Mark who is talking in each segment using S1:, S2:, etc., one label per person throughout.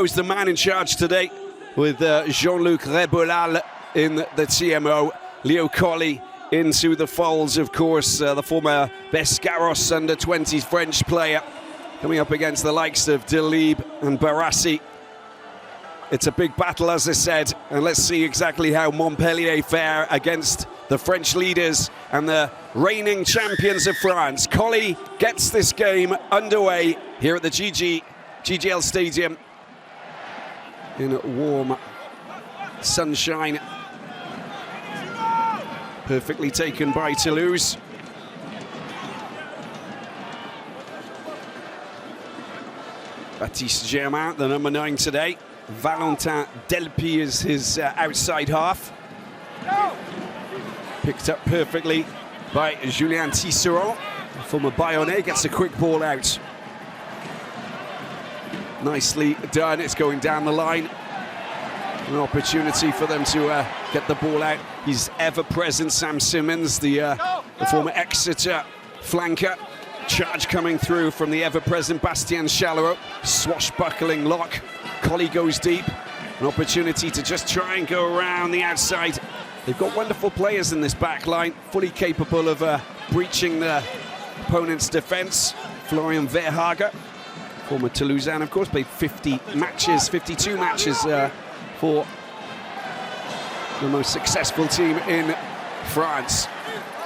S1: Who's the man in charge today with Jean-Luc Rebolal in the TMO, Leo Colli into the folds, of course, the former Bescaros under-20s French player coming up against the likes of Delib and Barassi. It's a big battle, as I said, and let's see exactly how Montpellier fare against the French leaders and the reigning champions of France. Colli gets this game underway here at the GGL Stadium in warm sunshine. Perfectly taken by Toulouse. Baptiste Germain, the number 9 today. Valentin Delpy is his outside half. Picked up perfectly by Julien Tisserand. Former Bayonnais gets a quick ball out. Nicely done, it's going down the line. An opportunity for them to get the ball out. He's ever-present Sam Simmons, the former Exeter flanker. Charge coming through from the ever-present Bastien Chalereau. Swashbuckling lock. Colli goes deep. An opportunity to just try and go around the outside. They've got wonderful players in this back line, fully capable of breaching the opponent's defence. Florian Verhagen, former Toulousain, of course, played 52 matches for the most successful team in France.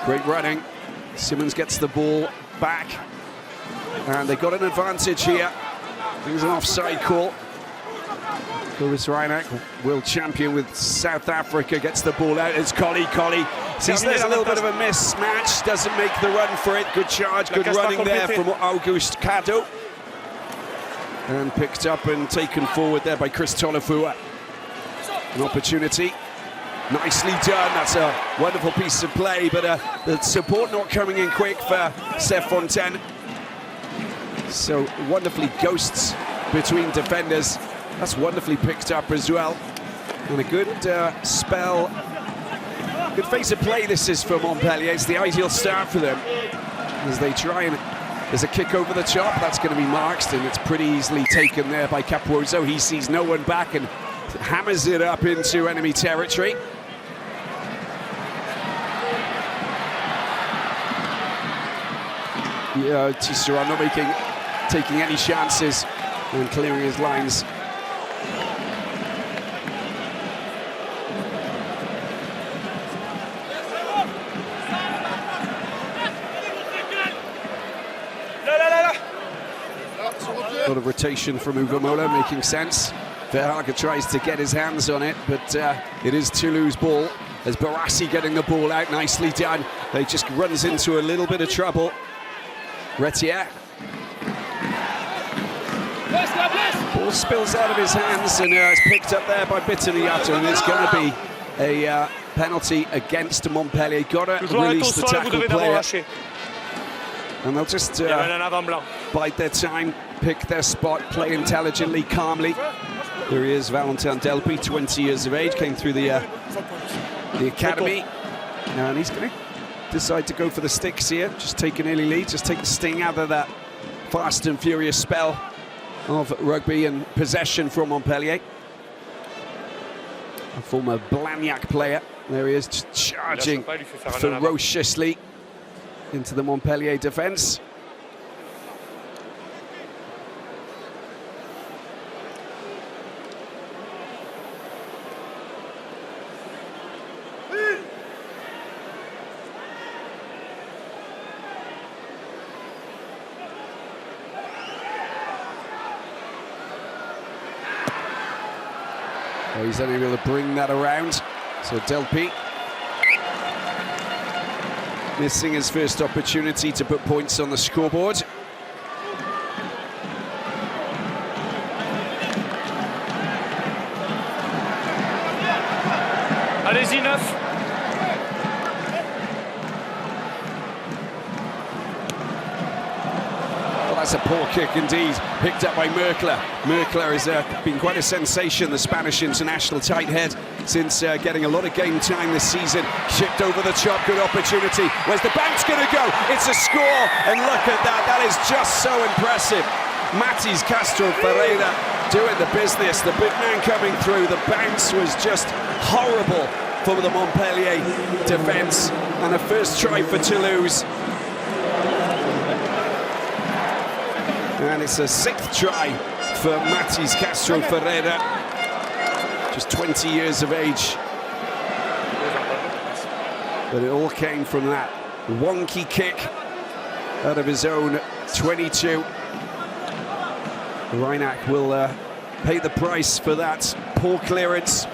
S1: Great running. Simmons gets the ball back, and they got an advantage here. There's an offside call. Clovis Reinach, world champion with South Africa, gets the ball out. It's Colli. Sees there's a little bit of a mismatch, doesn't make the run for it. Good charge, good running there from Auguste Cadeau. And picked up and taken forward there by Chris Tolofua. An opportunity. Nicely done. That's a wonderful piece of play, but the support not coming in quick for Steph Fontaine. So wonderfully ghosts between defenders. That's wonderfully picked up as well. And a good spell. Good phase of play this is for Montpellier. It's the ideal start for them as they try and... There's a kick over the top. That's going to be marked, and it's pretty easily taken there by Capuozzo. He sees no one back and hammers it up into enemy territory. Yeah, Tisserand not taking any chances and clearing his lines. A lot of rotation from Ugo Mola, making sense. Verhagen tries to get his hands on it, but it is Toulouse ball. There's Barassi getting the ball out, nicely done. He just runs into a little bit of trouble. Retier. Ball spills out of his hands, and it's picked up there by Bitaniato, and it's going to be a penalty against Montpellier. Got to release the tackle player. And they'll just bide their time, pick their spot, play intelligently, calmly. There he is, Valentin Delpy, 20 years of age, came through the academy. And he's going to decide to go for the sticks here, just take an early lead, just take the sting out of that fast and furious spell of rugby and possession from Montpellier. A former Blagnac player, there he is, just charging ferociously into the Montpellier defence. He's unable to bring that around. So Delpy missing his first opportunity to put points on the scoreboard.
S2: Allez-y, 9.
S1: That's a poor kick indeed, picked up by Merkler. Merkler has been quite a sensation, the Spanish international tight head, since getting a lot of game time this season. Shipped over the top, good opportunity. Where's the bounce going to go? It's a score, and look at that, that is just so impressive. Matis Castro Ferreira doing the business. The big man coming through. The bounce was just horrible for the Montpellier defence. And a first try for Toulouse. And it's a 6th try for Matis Castro Ferreira. Just 20 years of age. But it all came from that wonky kick out of his own 22. Reinach will pay the price for that poor clearance.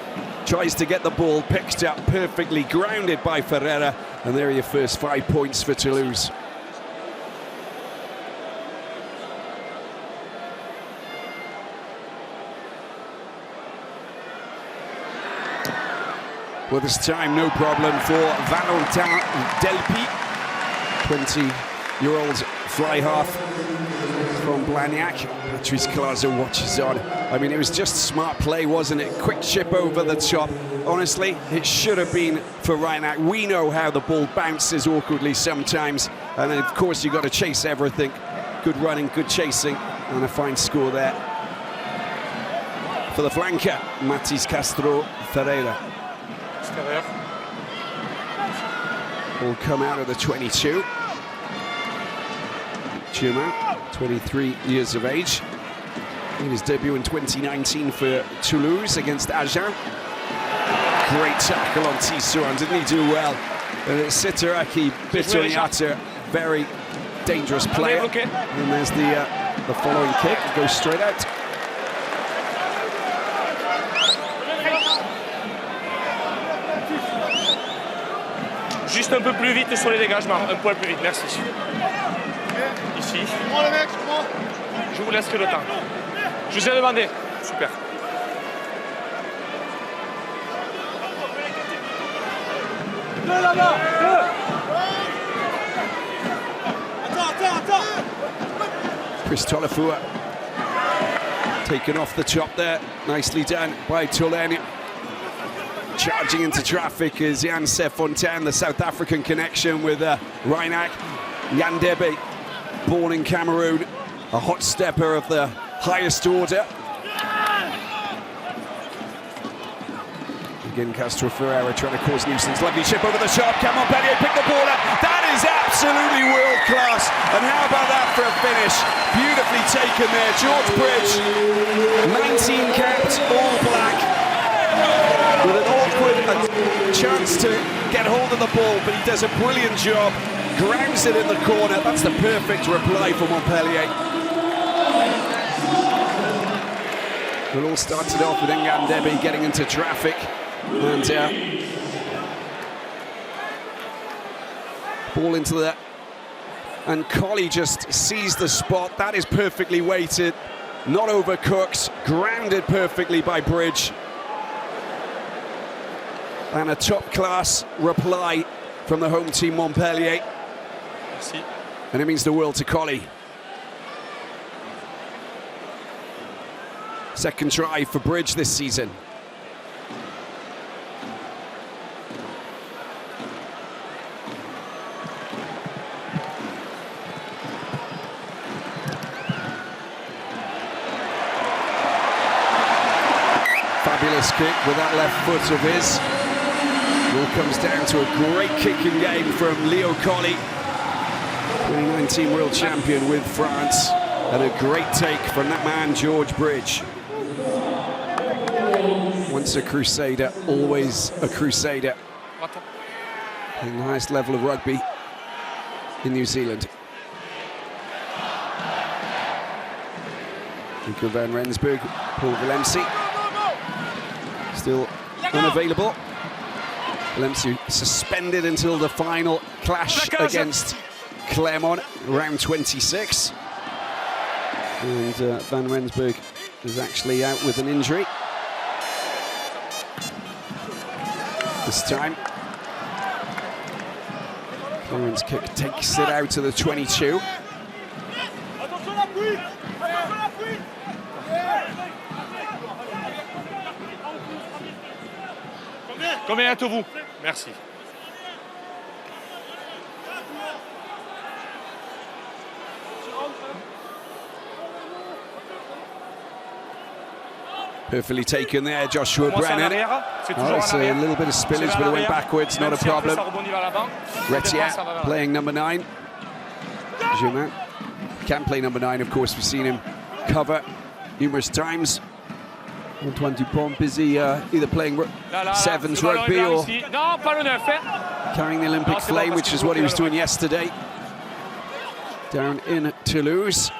S1: Tries to get the ball picked up perfectly, grounded by Ferreira, and there are your first 5 points for Toulouse. Well, this time no problem for Valentin Delpy, 20-year-old fly half from Blagnac. Patrice Clazo watches on. I mean, it was just smart play, wasn't it? Quick chip over the top. Honestly, it should have been for Reinach. We know how the ball bounces awkwardly sometimes, and then, of course, you've got to chase everything. Good running, good chasing, and a fine score there for the flanker, Matis Castro Ferreira. Will come out of the 22. Germain, 23 years of age. Made his debut in 2019 for Toulouse against Agen. Great tackle on Tissot, didn't he do well? Sitaraki Bitoniata, very dangerous player. And there's the following kick, it goes straight out.
S2: Juste un peu plus vite sur les dégagements, un poil plus vite, merci. Ici. Je vous laisserai le temps. Je vous ai demandé. Super. Deux là-bas, deux. Attends.
S1: Chris Tolofua taken off the top there, nicely done by Toulaine. Charging into traffic is Jan Sefontaine, the South African connection with Reinach. Jan Debe, born in Cameroon, a hot stepper of the highest order. Again, Castro Ferreira trying to cause nuisance. Lovely chip over the top. Can Montpellier pick the ball up? That is absolutely world class. And how about that for a finish? Beautifully taken there. George Bridge, 19 capped, all black. With an awkward chance to get hold of the ball, but he does a brilliant job. Grounds it in the corner. That's the perfect reply for Montpellier. It all started off with Jan Debe getting into traffic. And ball into that. And Colley just sees the spot. That is perfectly weighted. Not overcooked. Grounded perfectly by Bridge. And a top-class reply from the home team Montpellier.
S2: Merci.
S1: And it means the world to Colley. Second try for Bridge this season. Fabulous kick with that left foot of his. It all comes down to a great kicking game from Leo Colley, 2019 world champion with France, and a great take from that man, George Bridge. Once a crusader, always a crusader. Playing the highest level of rugby in New Zealand. Nico van Rensburg, Paul Willemse, still unavailable. Willemse suspended until the final clash against Clermont, round 26. And van Rensburg is actually out with an injury. This time, Clermont's kick takes it out to the 22.
S2: Combien êtes-vous? Merci.
S1: Perfectly taken there, Joshua Brennan.
S2: Oh,
S1: it's a little bit of spillage, but it went backwards, not a problem. Retier playing number 9. Germain can play number 9, of course. We've seen him cover numerous times. Antoine Dupont busy either playing sevens rugby or carrying the Olympic flame, which is what he was doing yesterday down in Toulouse.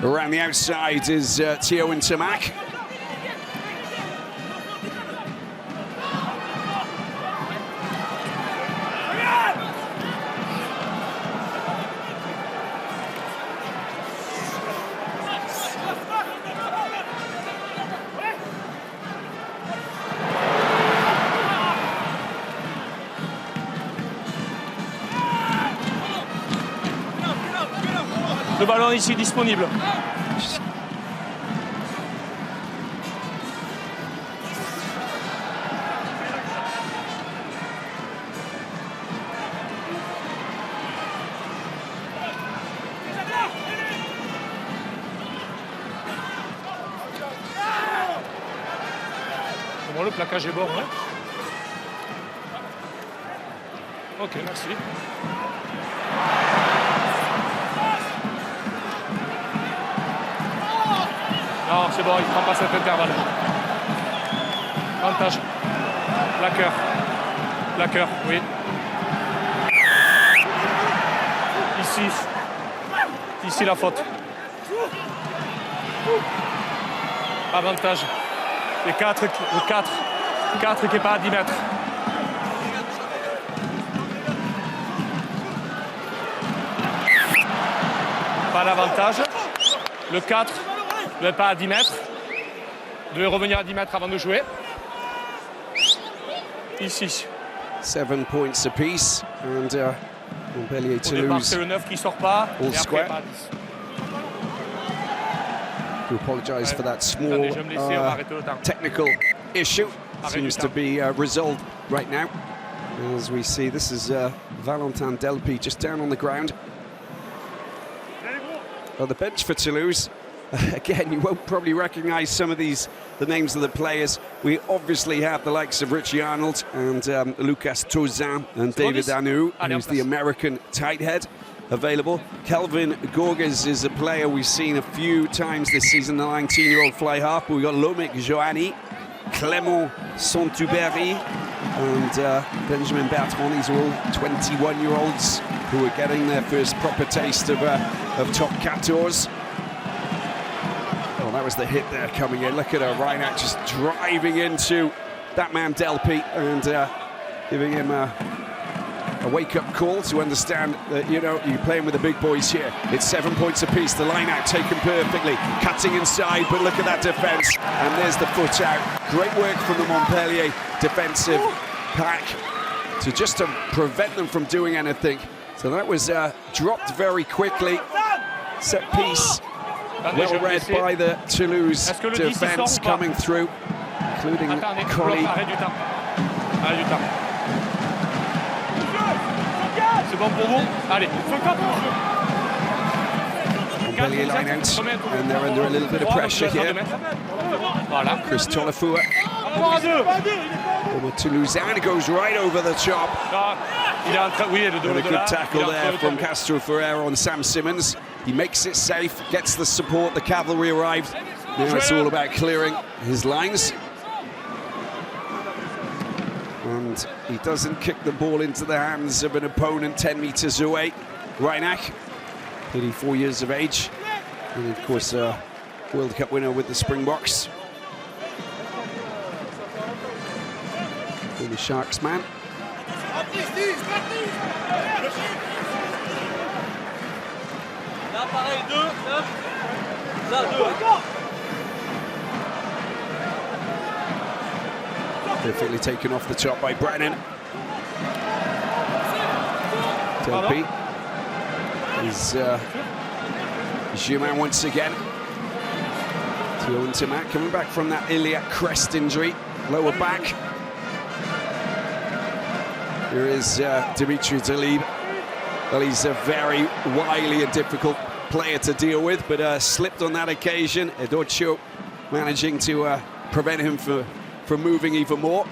S1: Around the outside is Theo Ntamak.
S2: Le ballon ici disponible. Bon, le plaquage est bon, hein? Ok, merci. Non, c'est bon, il ne prend pas cet intervalle. Avantage. Plaqueur, oui. Ici la faute. Avantage. Le 4 qui n'est pas à 10 mètres. Pas d'avantage. Le 4 ne pas à 10 mètres. Devait revenir à 10 mètres avant de jouer. Ici.
S1: 7 points apiece. And Montpellier, Toulouse.
S2: C'est le 9 qui sort pas.
S1: All square.
S2: Pas 10.
S1: We apologise for that small technical issue. Seems to be resolved right now. As we see, this is Valentin Delpy just down on the ground. On the bench for Toulouse. Again, you won't probably recognise some of the names of the players. We obviously have the likes of Richie Arnold and Lucas Tauzin and David Anu, who's the American tight head, available. Kelvin Gorges is a player we've seen a few times this season, the 19-year-old fly half. But we've got Lomic Johanny, Clément Sontuberi, and Benjamin Bertrand. These are all 21-year-olds who are getting their first proper taste of top 14. Oh, that was the hit there coming in. Look at Reinach just driving into that man Delpy and giving him a wake-up call to understand that, you know, you're playing with the big boys here. It's 7 points apiece. The line out taken perfectly. Cutting inside, but look at that defence. And there's the foot out. Great work from the Montpellier defensive pack to just to prevent them from doing anything. So that was dropped very quickly. Set piece. Well read by the Toulouse defence coming through, including Collie.
S2: C'est bon pour vous? Allez.
S1: Montpellier line out, and they're under a little bit of pressure here. Chris Tolafua. Former Toulousain goes right over the top. And a good tackle there from Castro Ferreira on Sam Simmons. He makes it safe, gets the support, the cavalry arrived. Now it's all about clearing his lines. And he doesn't kick the ball into the hands of an opponent 10 metres away. Reinach, 34 years of age. And of course, World Cup winner with the Springboks. The Sharks man. Perfectly taken off the top by Brennan. Delpy is Germain once again. Theo Ntamak coming back from that iliac crest injury, lower back. Here is Dimitri Talib. Well, he's a very wily and difficult player to deal with, but slipped on that occasion. Edocho managing to prevent him from moving even more.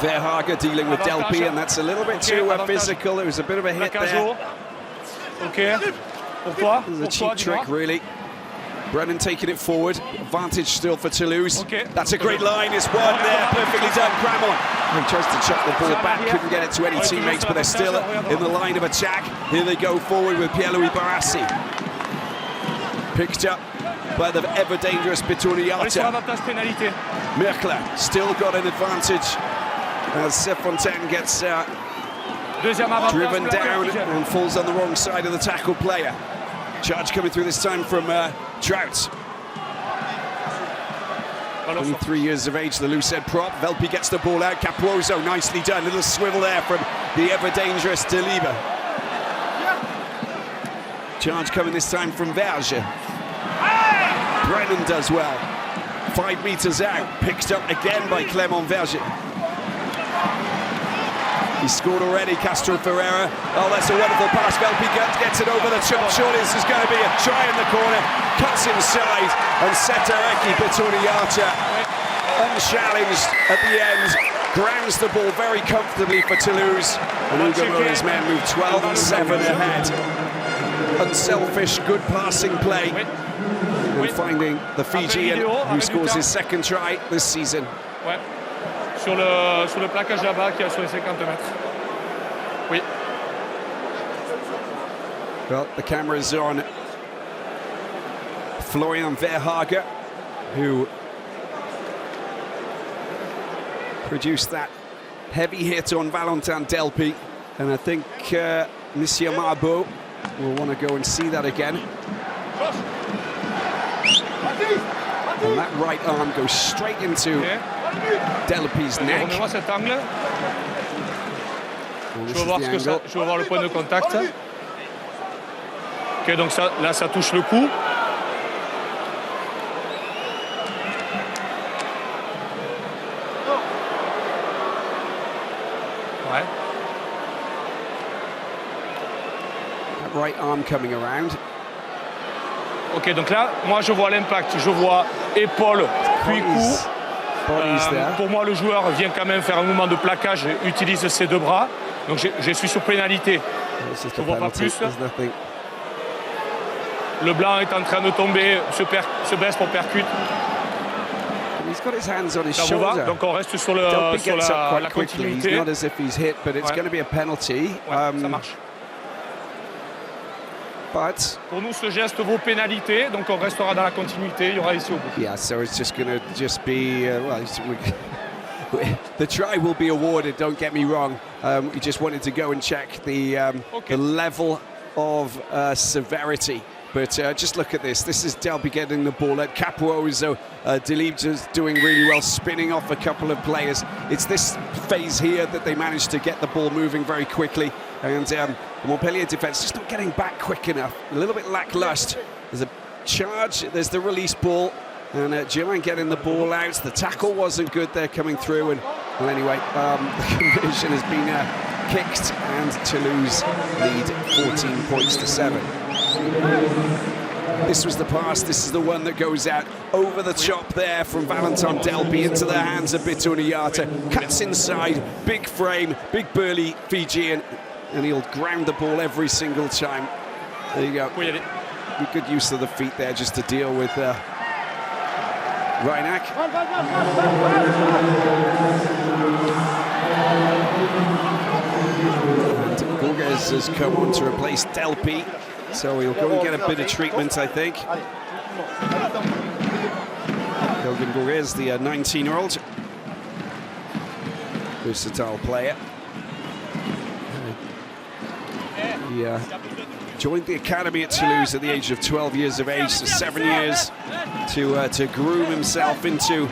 S1: Verhagen dealing with Delpy, and that's a little bit too physical. There was a bit of a hit there. It was a cheap trick, really. Brennan taking it forward. Advantage still for Toulouse. That's a great line. It's one there. Perfectly done. Cramon. He tries to chuck the ball back. Couldn't get it to any teammates, but they're still in the line of attack. Here they go forward with Pierre-Louis Barassi. Picked up by the ever-dangerous Bituriata. Merkler still got an advantage as Sefontaine gets driven down and falls on the wrong side of the tackle player. Charge coming through this time from Trout. 23 years of age, the loose-head prop. Velpi gets the ball out. Capuoso, nicely done. Little swivel there from the ever-dangerous Deliba. Charge coming this time from Verge. Brennan does well. 5 meters out. Picked up again by Clément Verge. He scored already, Castro Ferreira. Oh, that's a wonderful pass. Velpi gets it over the top. Surely this is going to be a try in the corner. Cuts inside, and Setareki Bituriata, unchallenged at the end, grounds the ball very comfortably for Toulouse. And Hugo Mora's men move 12-7 ahead. Unselfish, good passing play. And finding the Fijian who scores his second try this season.
S2: Sur le plaquage là-bas qui a sur les 50 mètres. Oui.
S1: Well, the camera's on Florian Verhagen, who produced that heavy hit on Valentin Delpy, and I think Monsieur Marbeau will want to go and see that again. And that right arm goes straight into Delpy's neck.
S2: Remets-moi cet angle. Je veux voir je veux voir le point de contact. Ok, donc ça, là, ça touche le cou. Ouais.
S1: That right arm coming around.
S2: Ok, donc là, moi je vois l'impact. Je vois épaule, puis cou. Pour moi, le joueur vient quand même faire un mouvement de plaquage et utilise ses deux bras. Donc je suis sur pénalité. Je ne vois pas plus. Le blanc est en train de tomber, se baisse pour percute. Ça vous va? Donc on reste sur la continuité. Ça marche.
S1: But
S2: pour nous, ce geste vaut pénalité, donc on restera dans la continuité. Il y aura ici au bout.
S1: Yeah, so it's just going to be the try will be awarded. Don't get me wrong. We just wanted to go and check the level of severity. But just look at this. This is Delpy getting the ball at Capuoso. Delib just doing really well, spinning off a couple of players. It's this phase here that they managed to get the ball moving very quickly. And the Montpellier defence just not getting back quick enough. A little bit lacklustre. There's a charge, there's the release ball. And Gillin getting the ball out. The tackle wasn't good there coming through. And well, anyway, the conversion has been kicked, and Toulouse lead 14 points to 7. This was the pass. This is the one that goes out over the top there from Valentin Delpy into the hands of Bituriata. Cuts inside, big frame, big burly Fijian, and he'll ground the ball every single time. There you go. Good use of the feet there just to deal with Reinach. And Gorges has come on to replace Delpy, so he'll go and get a bit of treatment, I think. Kelvin Gorges, the 19-year-old, versatile player. He joined the academy at Toulouse at the age of 12 years of age, so 7 years to groom himself into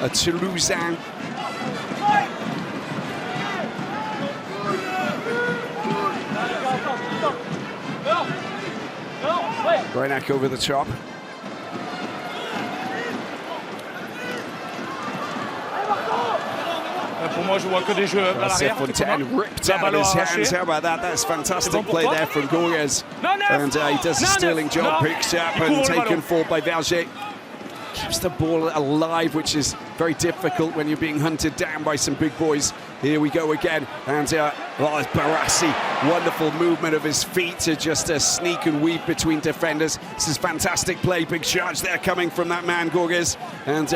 S1: a Toulousain. Reinach over the top.
S2: Pour moi je vois que des jeux à l'arrière.
S1: Fontaine ripped out of his hands. How about that? That's fantastic play there from Gorges. And he does a sterling job, picks up and taken forward by Verger. Keeps the ball alive, which is very difficult when you're being hunted down by some big boys. Here we go again, and it's Barassi. Wonderful movement of his feet to just sneak and weave between defenders. This is fantastic play, big charge there coming from that man, Gorges. And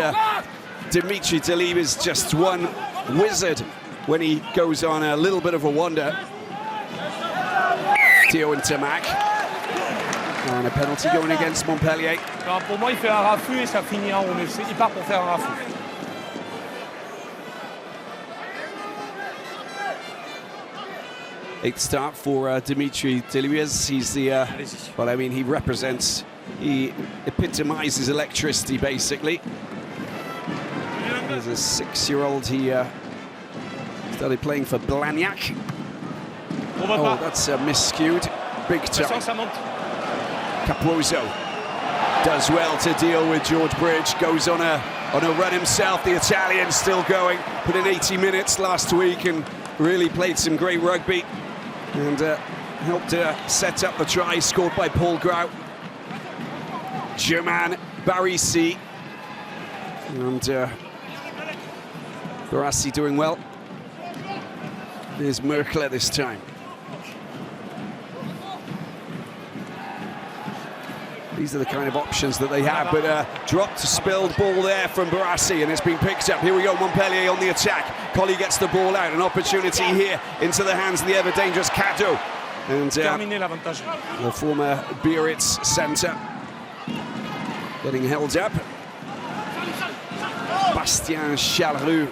S1: Dimitri Delib is just one wizard when he goes on a little bit of a wander. Theo and Tamac. And a penalty going against Montpellier.
S2: Non, pour moi, il fait un raffut et ça finit en haut. Il part pour faire un raffut.
S1: Eighth start for Dimitri Delib. He's the, well, I mean, he represents, he epitomizes electricity, basically. As a 6-year-old, he started playing for Blagnac. Oh, that's miscued. Big time. Capozzo does well to deal with George Bridge, goes on a run himself. The Italian still going, put in 80 minutes last week and really played some great rugby and helped set up the try scored by Paul Grau. Germain Barisi and Barassi doing well. There's Merkler this time. These are the kind of options that they have, but dropped, spilled ball there from Barassi, and it's been picked up. Here we go, Montpellier on the attack. Collie gets the ball out, an opportunity here into the hands of the ever-dangerous Cadeau. And the former Biarritz centre getting held up. Bastien Chalroux.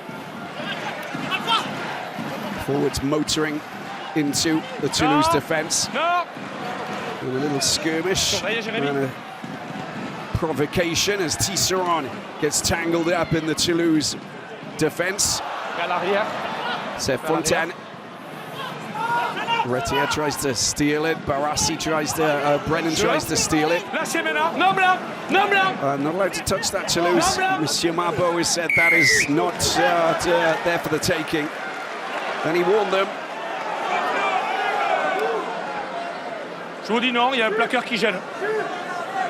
S1: Forwards motoring into the Toulouse defence. And a little skirmish and a provocation as Tisserand gets tangled up in the Toulouse defence. C'est Fontaine. Retier tries to steal it. Barassi tries to, Brennan tries to steal it. Not allowed to touch that, Toulouse. Monsieur Marbeau has said that is not there for the taking. And he warned them.
S2: Je vous dis non, il y a un plaqueur qui gêne.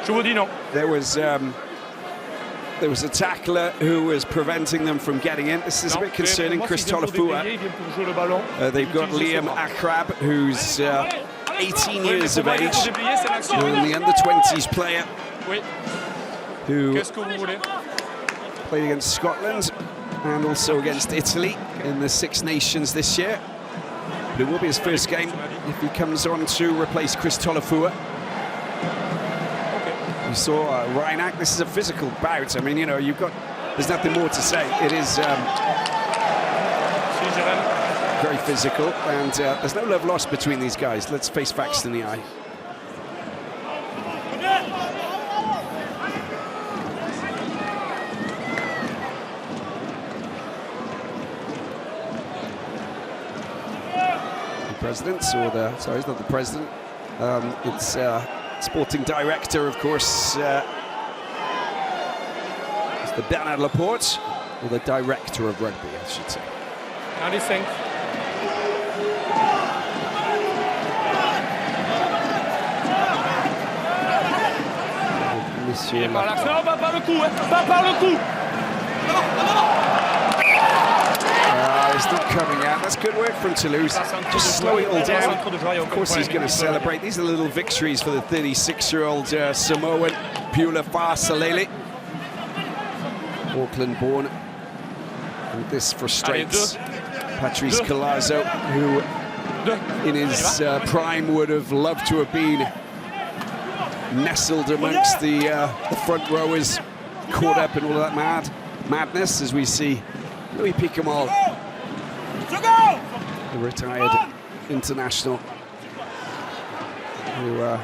S2: Je vous dis non.
S1: There was a tackler who was preventing them from getting in. This is a bit concerning. Chris Tolofua. They've got Liam Akrab, who's 18 years of age, and the under-20s player who played against Scotland and also against Italy in the Six Nations this year. But it will be his first game if he comes on to replace Chris Tolofua. You saw Reinach. This is a physical bout. I mean, you know, there's nothing more to say. It is very physical, and there's no love lost between these guys. Let's face facts in the eye. Presidents, or sorry, it's not the president. It's sporting director, of course. It's the Bernard Laporte, or the director of rugby, I should say.
S2: How do you think?
S1: Monsieur.
S2: Non, pas le coup, pas par le coup.
S1: It's not coming out. That's good work from Toulouse. Just slow it all down. Of course he's going to celebrate. These are little victories for the 36-year-old Samoan, Pula Fasalele. Auckland-born. And this frustrates Patrice Colazo, who in his prime would have loved to have been nestled amongst the front rowers, caught up in all of that madness, as we see Louis Picamol, the retired international, who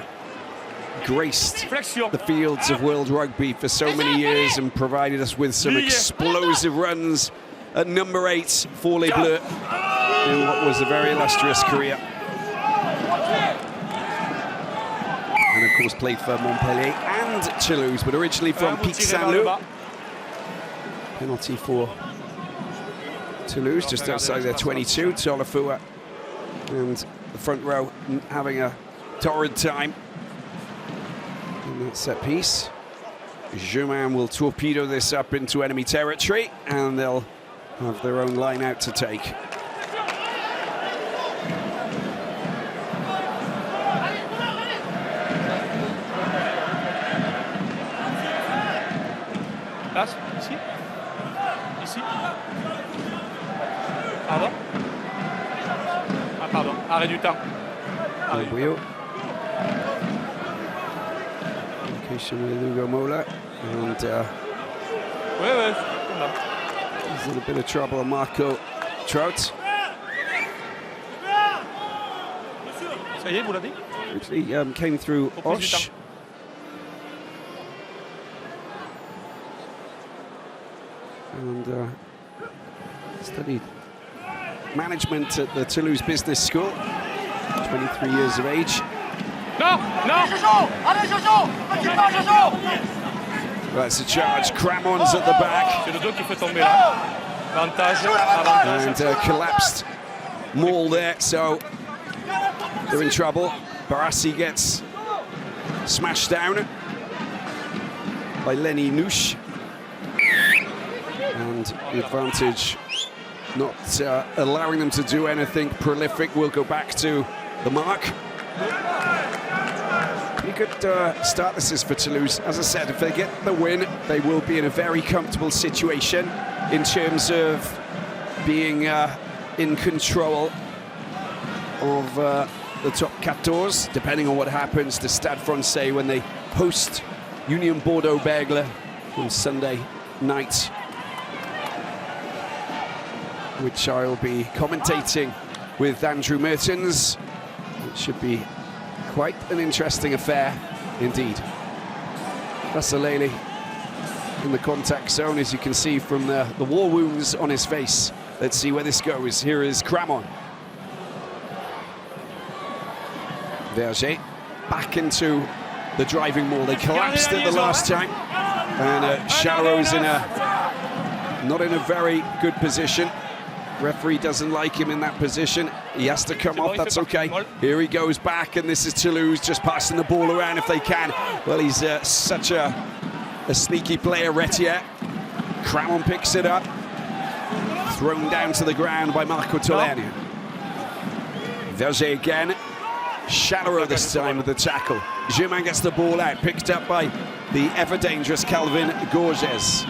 S1: graced the fields of world rugby for so many years and provided us with some explosive runs at number 8 for Les Bleus in what was a very illustrious career. And of course played for Montpellier and Toulouse, but originally from Pic Saint-Leu. Penalty for Toulouse just outside their 22, Tolafua and the front row having a torrid time in that set piece. Germain will torpedo this up into enemy territory and they'll have their own line out to take.
S2: Là, ici. Ici. Pardon. Ah, pardon. Arrêt du temps. Arrêt du temps.
S1: Location with Hugo Mola. And he's in a bit of trouble on Marco Trout.
S2: Ça y est, vous l'avez?
S1: He came through Osh. And studied management at the Toulouse Business School. 23 years of age.
S2: No, no.
S1: That's a charge. Cramon's at the back.
S2: C'est le dos qui fait tomber là. Avantage.
S1: And collapsed maul there, so they're in trouble. Barassi gets smashed down by Lenny Nouche. And the advantage not allowing them to do anything prolific. Will go back to the mark. Pretty good start this is for Toulouse. As I said, if they get the win, they will be in a very comfortable situation in terms of being in control of the top 14, depending on what happens to Stade Francais when they host Union Bordeaux-Bègles on Sunday night, which I'll be commentating with Andrew Mertens. It should be quite an interesting affair indeed. Vasileli in the contact zone, as you can see from the war wounds on his face. Let's see where this goes. Here is Cramon. Verger back into the driving maul. They collapsed it the last time. And Chalaro's not in a very good position. Referee doesn't like him in that position. He has to come off, that's okay. Here he goes back, and this is Toulouse just passing the ball around if they can. Well, he's such a sneaky player, Retier. Cramon picks it up. Thrown down to the ground by Marco Tolernia. Verger again. Chalaro this time with the tackle. Germain gets the ball out, picked up by the ever-dangerous Calvin Gorges.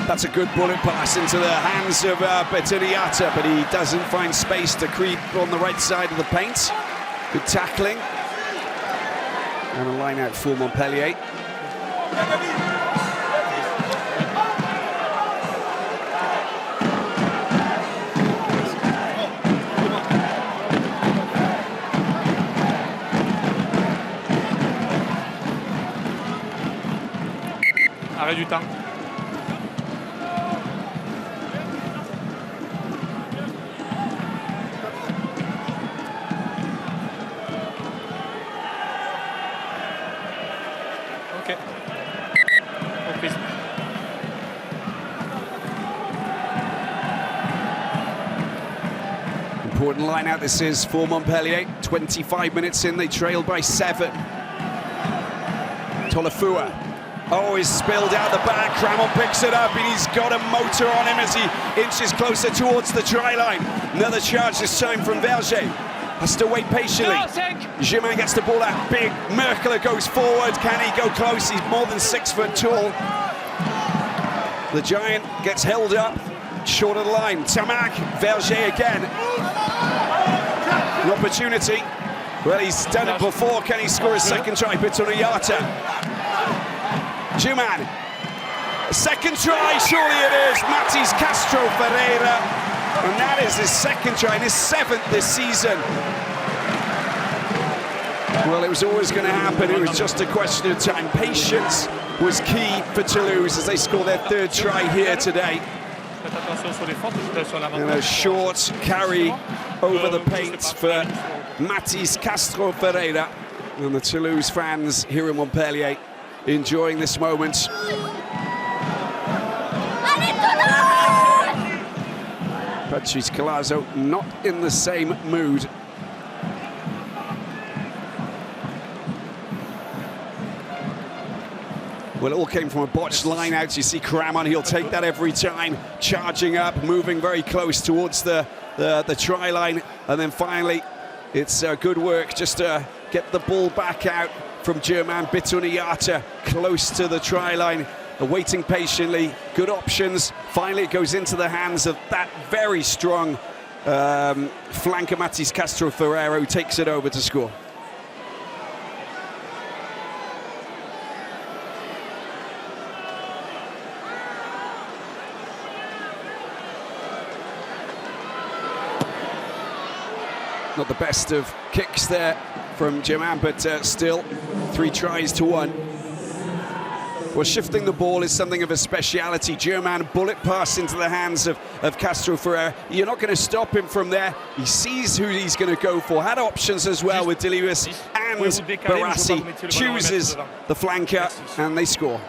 S1: That's a good bullet pass into the hands of Betiniata, but he doesn't find space to creep on the right side of the paint. Good tackling. And a line out for Montpellier.
S2: Arrêt du temps. Ok. Reprise.
S1: Important line out this is for Montpellier. 25 minutes in, they trail by 7. Tolafua. Oh, he's spilled out the back. Cramon picks it up, and he's got a motor on him as he inches closer towards the try line. Another charge this time from Verger. Has to wait patiently. Germain gets the ball out big. Merkler goes forward. Can he go close? He's more than 6 foot tall. The giant gets held up. Short of the line. Tamac. Verger again. An opportunity. Well, he's done it before. Can he score a second try? Betoniata. Germain, a second try, surely it is. Matis Castro Ferreira, and that is his second try, and his 7th this season. Well, it was always going to happen. It was just a question of time. Patience was key for Toulouse as they score their 3rd try here today. And a short carry over the paint for Matis Castro Ferreira. And the Toulouse fans here in Montpellier enjoying this moment. Patrice Colazo not in the same mood. Well, it all came from a botched line-out. You see Cramon, he'll take that every time, charging up, moving very close towards the try line, and then finally, it's good work just to get the ball back out from Germain Bituniata, close to the try line, waiting patiently, good options. Finally, it goes into the hands of that very strong flanker Matis Castro Ferreira, who takes it over to score. Not the best of kicks there from Germain, but still 3 tries to 1. Well, shifting the ball is something of a speciality. Germain bullet pass into the hands of Castro Ferreira. You're not going to stop him from there. He sees who he's going to go for. Had options as well with Delius and Barassi. Chooses the flanker and they score.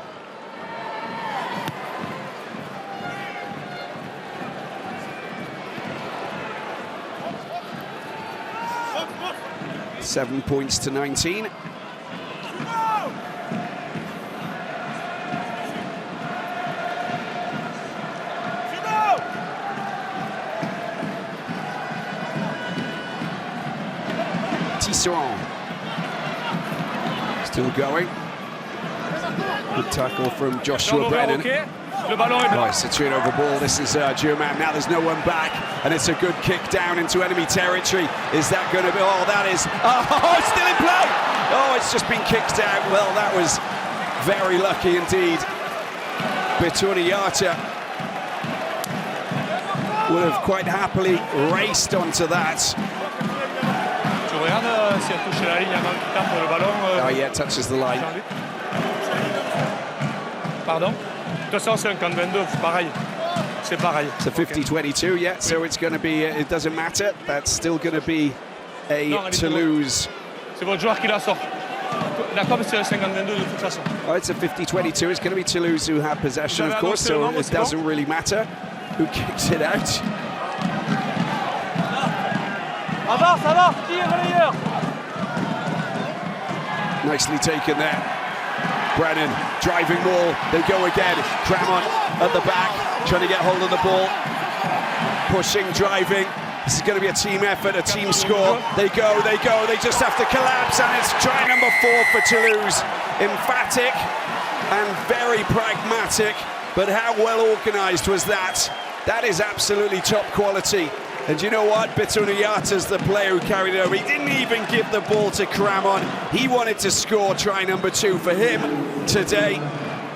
S1: Seven points to 19. Tisserand still going. Good tackle from Joshua Brennan. Nice, a turnover ball. This is Germain. Now there's no one back, and it's a good kick down into enemy territory. Is that going to be? Oh, that is. Oh, it's still in play. Oh, it's just been kicked out. Well, that was very lucky indeed. Bituniata would have quite happily raced onto that. Oh, yeah, touches the line.
S2: Pardon? C'est pareil.
S1: It's a 50-22, yeah, so it's going to be, it doesn't matter, that's still going to be a Toulouse.
S2: C'est votre joueur qui la sort. D'accord, mais c'est 50-22 de toute façon.
S1: Oh, it's a 50-22, it's going to be Toulouse who have possession, of course, so it doesn't really matter who kicks it out. Nicely taken there. Brennan, driving ball, they go again. Cramon at the back, trying to get hold of the ball. Pushing, driving. This is going to be a team effort, a team score. They go, they just have to collapse, and it's try number 4 for Toulouse. Emphatic and very pragmatic, but how well organised was that? That is absolutely top quality. And you know what? Bituniata's the player who carried it over. He didn't even give the ball to Cramon. He wanted to score try number 2 for him today,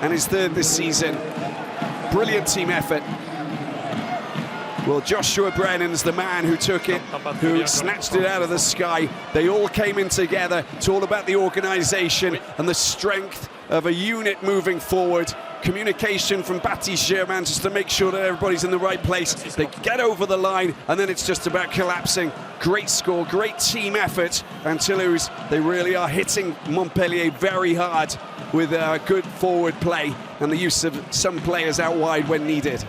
S1: and his 3rd this season. Brilliant team effort. Well, Joshua Brennan's the man who took it, who snatched it out of the sky. They all came in together. It's all about the organisation and the strength of a unit moving forward. Communication from Baptiste Germain just to make sure that everybody's in the right place. They get over the line, and then it's just about collapsing. Great score, great team effort, and Toulouse, they really are hitting Montpellier very hard with good forward play and the use of some players out wide when needed.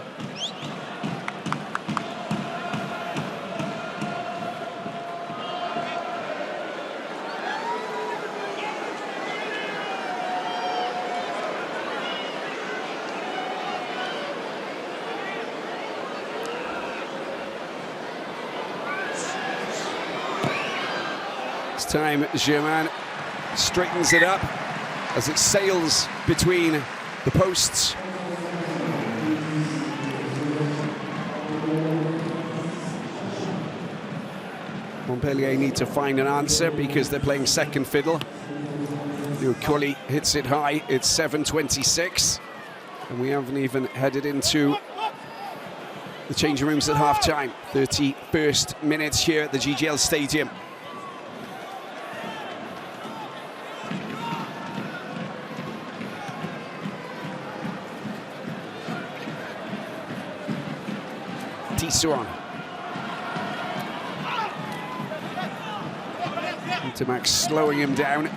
S1: This time, Germain straightens it up as it sails between the posts. Montpellier need to find an answer because they're playing second fiddle. Colli hits it high, it's 7:26, and we haven't even headed into the changing rooms at half-time. 31st minute here at the GGL Stadium. Tisserand. Intermax slowing him down.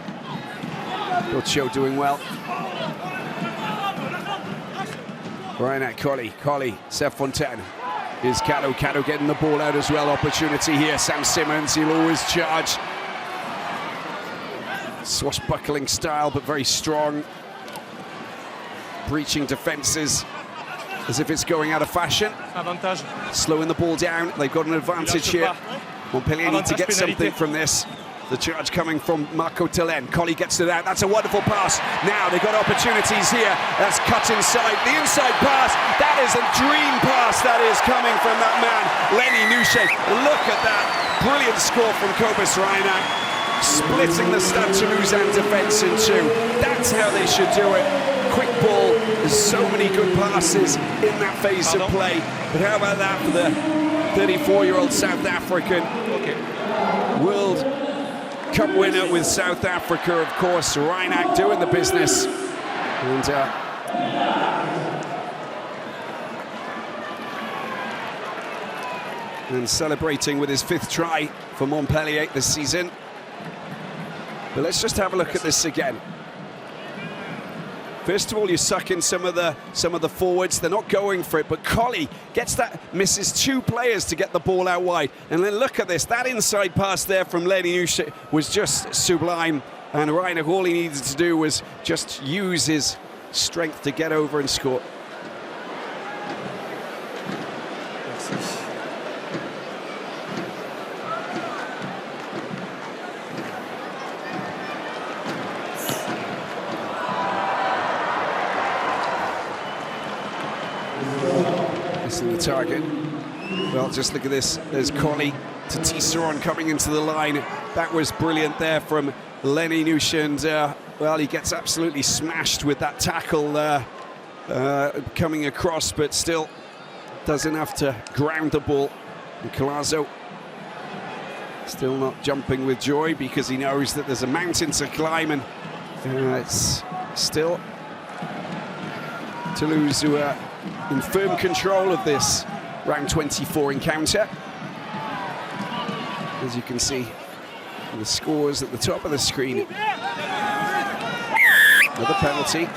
S1: Boccio doing well. Right at Colli, Seth Fontaine. Here's Cato getting the ball out as well. Opportunity here. Sam Simmons, he'll always charge. Swashbuckling style, but very strong. Breaching defences as if it's going out of fashion.
S2: Avantage.
S1: Slowing the ball down. They've got an advantage here. Montpellier need to get something from this. The charge coming from Marco Telen. Collie gets it out. That's a wonderful pass. Now they've got opportunities here. That's cut inside. The inside pass. That is a dream pass that is coming from that man, Lenny Nouche. Look at that. Brilliant score from Cobus Reinach. Splitting the Stade Toulousain defence in two. That's how they should do it. Quick ball. There's so many good passes in that phase of play. But how about that for the 34-year-old South African? World Cup winner with South Africa, of course. Reinach doing the business. And celebrating with his 5th try for Montpellier this season. But let's just have a look at this again. First of all, you suck in some of the forwards. They're not going for it, but Collie gets that, misses 2 players to get the ball out wide. And then look at this, that inside pass there from Lenny Nouche was just sublime. And Reinach, all he needed to do was just use his strength to get over and score. The target. Well, just look at this. There's Collie to Tisserand coming into the line. That was brilliant there from Lenny Nouche, and well, he gets absolutely smashed with that tackle coming across, but still does enough to ground the ball. And Colazo still not jumping with joy because he knows that there's a mountain to climb, and it's still Toulouse who are in firm control of this round 24 encounter. As you can see, the scores at the top of the screen. Another penalty.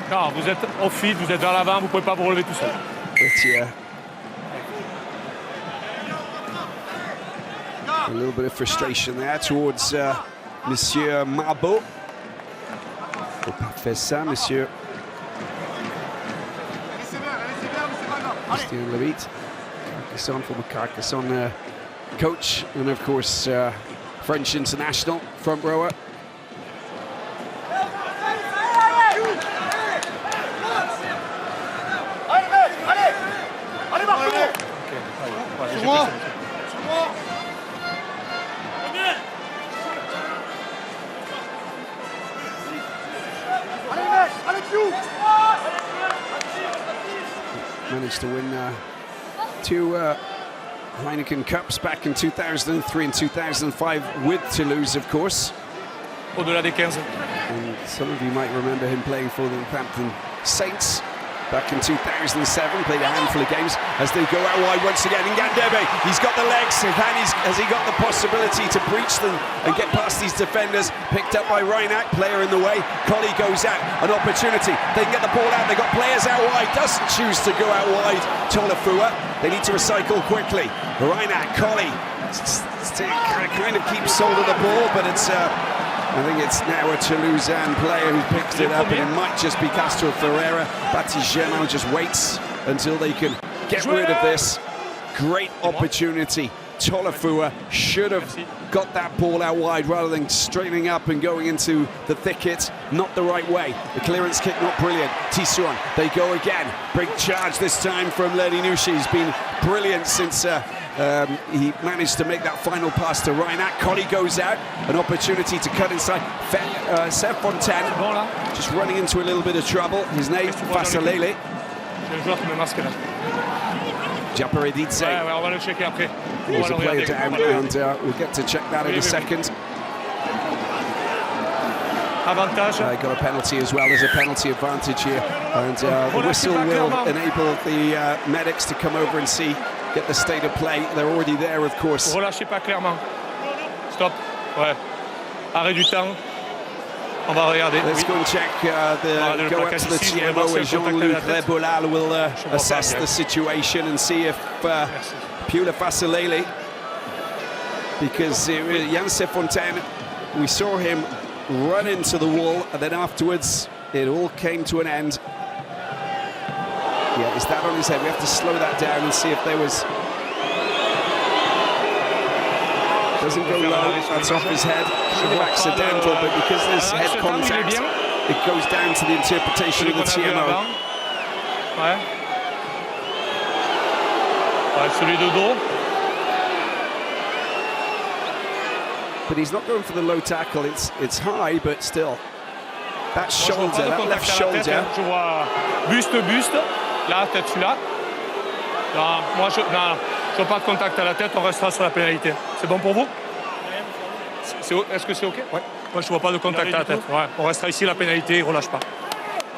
S2: Non, vous êtes au feed, vous êtes vers l'avant, vous pouvez pas vous relever tout seul.
S1: But yeah, a little bit of frustration there towards Monsieur Mabo. Faut pas faire ça, Monsieur. Christian Levit, Carcassonne, former Carcassonne coach, and of course French international front rower. Managed to win 2 Heineken Cups back in 2003 and 2005 with Toulouse, of course.
S2: Au-delà des 15.
S1: And some of you might remember him playing for the Northampton Saints back in 2007, played a handful of games as they go out wide once again. Ngandebe, he's got the legs, has he got the possibility to breach them and get past these defenders? Picked up by Reinach, player in the way. Collie goes out, an opportunity. They can get the ball out, they've got players out wide, doesn't choose to go out wide. Tolafua, they need to recycle quickly. Reinach, Collie, kind of keeps hold of the ball, but it's I think it's now a Toulousain player who picks it up, and it might just be Castro Ferreira. Baptiste just waits until they can get rid of this. Great opportunity. Tolafua should have got that ball out wide rather than straightening up and going into the thicket. Not the right way. The clearance kick not brilliant. Tisserand, they go again. Big charge this time from Lenny Nouche. He's been brilliant since he managed to make that final pass to Reinach. Collie goes out, an opportunity to cut inside. Seth Fontaine just running into a little bit of trouble. His name, Fasalele. Japaredidze. There's a player down, and we'll get to check that in a second. Got a penalty as well. There's a penalty advantage here, and the whistle will enable the medics to come over and see, get the state of play. They're already there, of course.
S2: Relâchez pas clairement. Stop. Ouais. Arrêt du temps. On va regarder.
S1: Let's go and check go up to the TMO and Jean-Luc Rebolal will assess the situation and see if Pula Fasalele, because Janse Fontaine, we saw him run into the wall and then afterwards it all came to an end. Yeah, is that on his head? We have to slow that down and see if there was... Doesn't go low, that's off his head. Kind of accidental, but because there's head contact, it goes down to the interpretation of the TMO.
S2: Ouais. Celui de dos.
S1: But he's not going for the low tackle, it's high, but still. That shoulder, that left shoulder.
S2: Je vois buste, là, tête celui-là. Non, moi je veux pas de contact à la tête, on restera sur la pénalité. C'est bon pour vous? Est-ce que c'est OK? Ouais. Moi je vois pas de contact à la tête. Ouais. On restera ici, la pénalité, il relâche pas.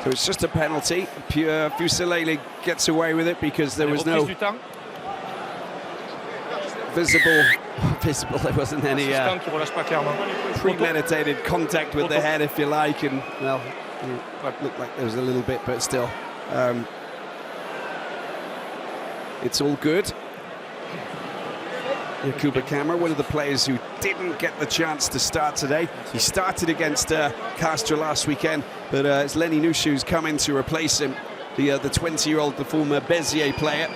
S1: So it's just a penalty. Fusilele gets away with it because there was no visible, there wasn't any premeditated contact with the head, if you like, and well, it looked like there was a little bit, but still, it's all good. Yakuba Kamara, one of the players who didn't get the chance to start today. He started against Castres last weekend, but it's Lenny Nushu who's come in to replace him, the 20-year-old, the former Béziers player.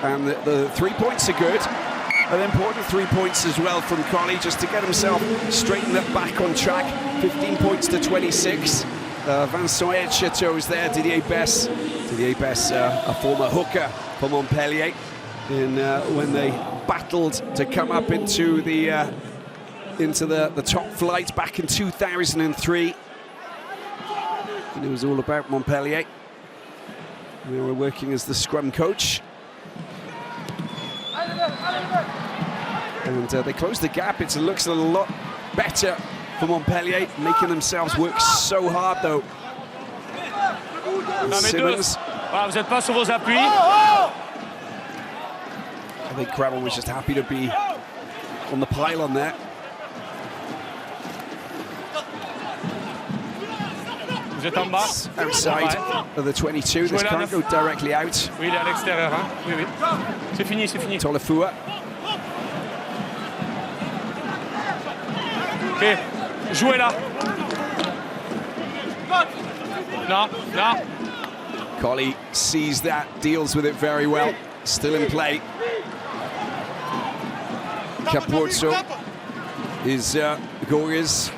S1: And the 3 points are good. An important 3 points as well from Collie, just to get himself straightened up back on track. 15 points to 26. Vincent Edchateau's there, Didier Bess, a former hooker for Montpellier, and when they battled to come up into the top flight back in 2003, and it was all about Montpellier. We were working as the scrum coach, and they closed the gap. It looks a lot better for Montpellier, making themselves work so hard though. Simmons.
S2: Vous n'êtes pas sur vos appuis.
S1: I think Gravel was just happy to be on the pylon there.
S2: Vous êtes en bas.
S1: Outside of the 22. This can't go directly out.
S2: Oui, il est à l'extérieur. Hein? Oui, oui. C'est fini, c'est fini.
S1: Tolofua.
S2: Ok, jouez là. Non, non.
S1: Collie sees that, deals with it very well. Still in play. Capozzo is Gorgas,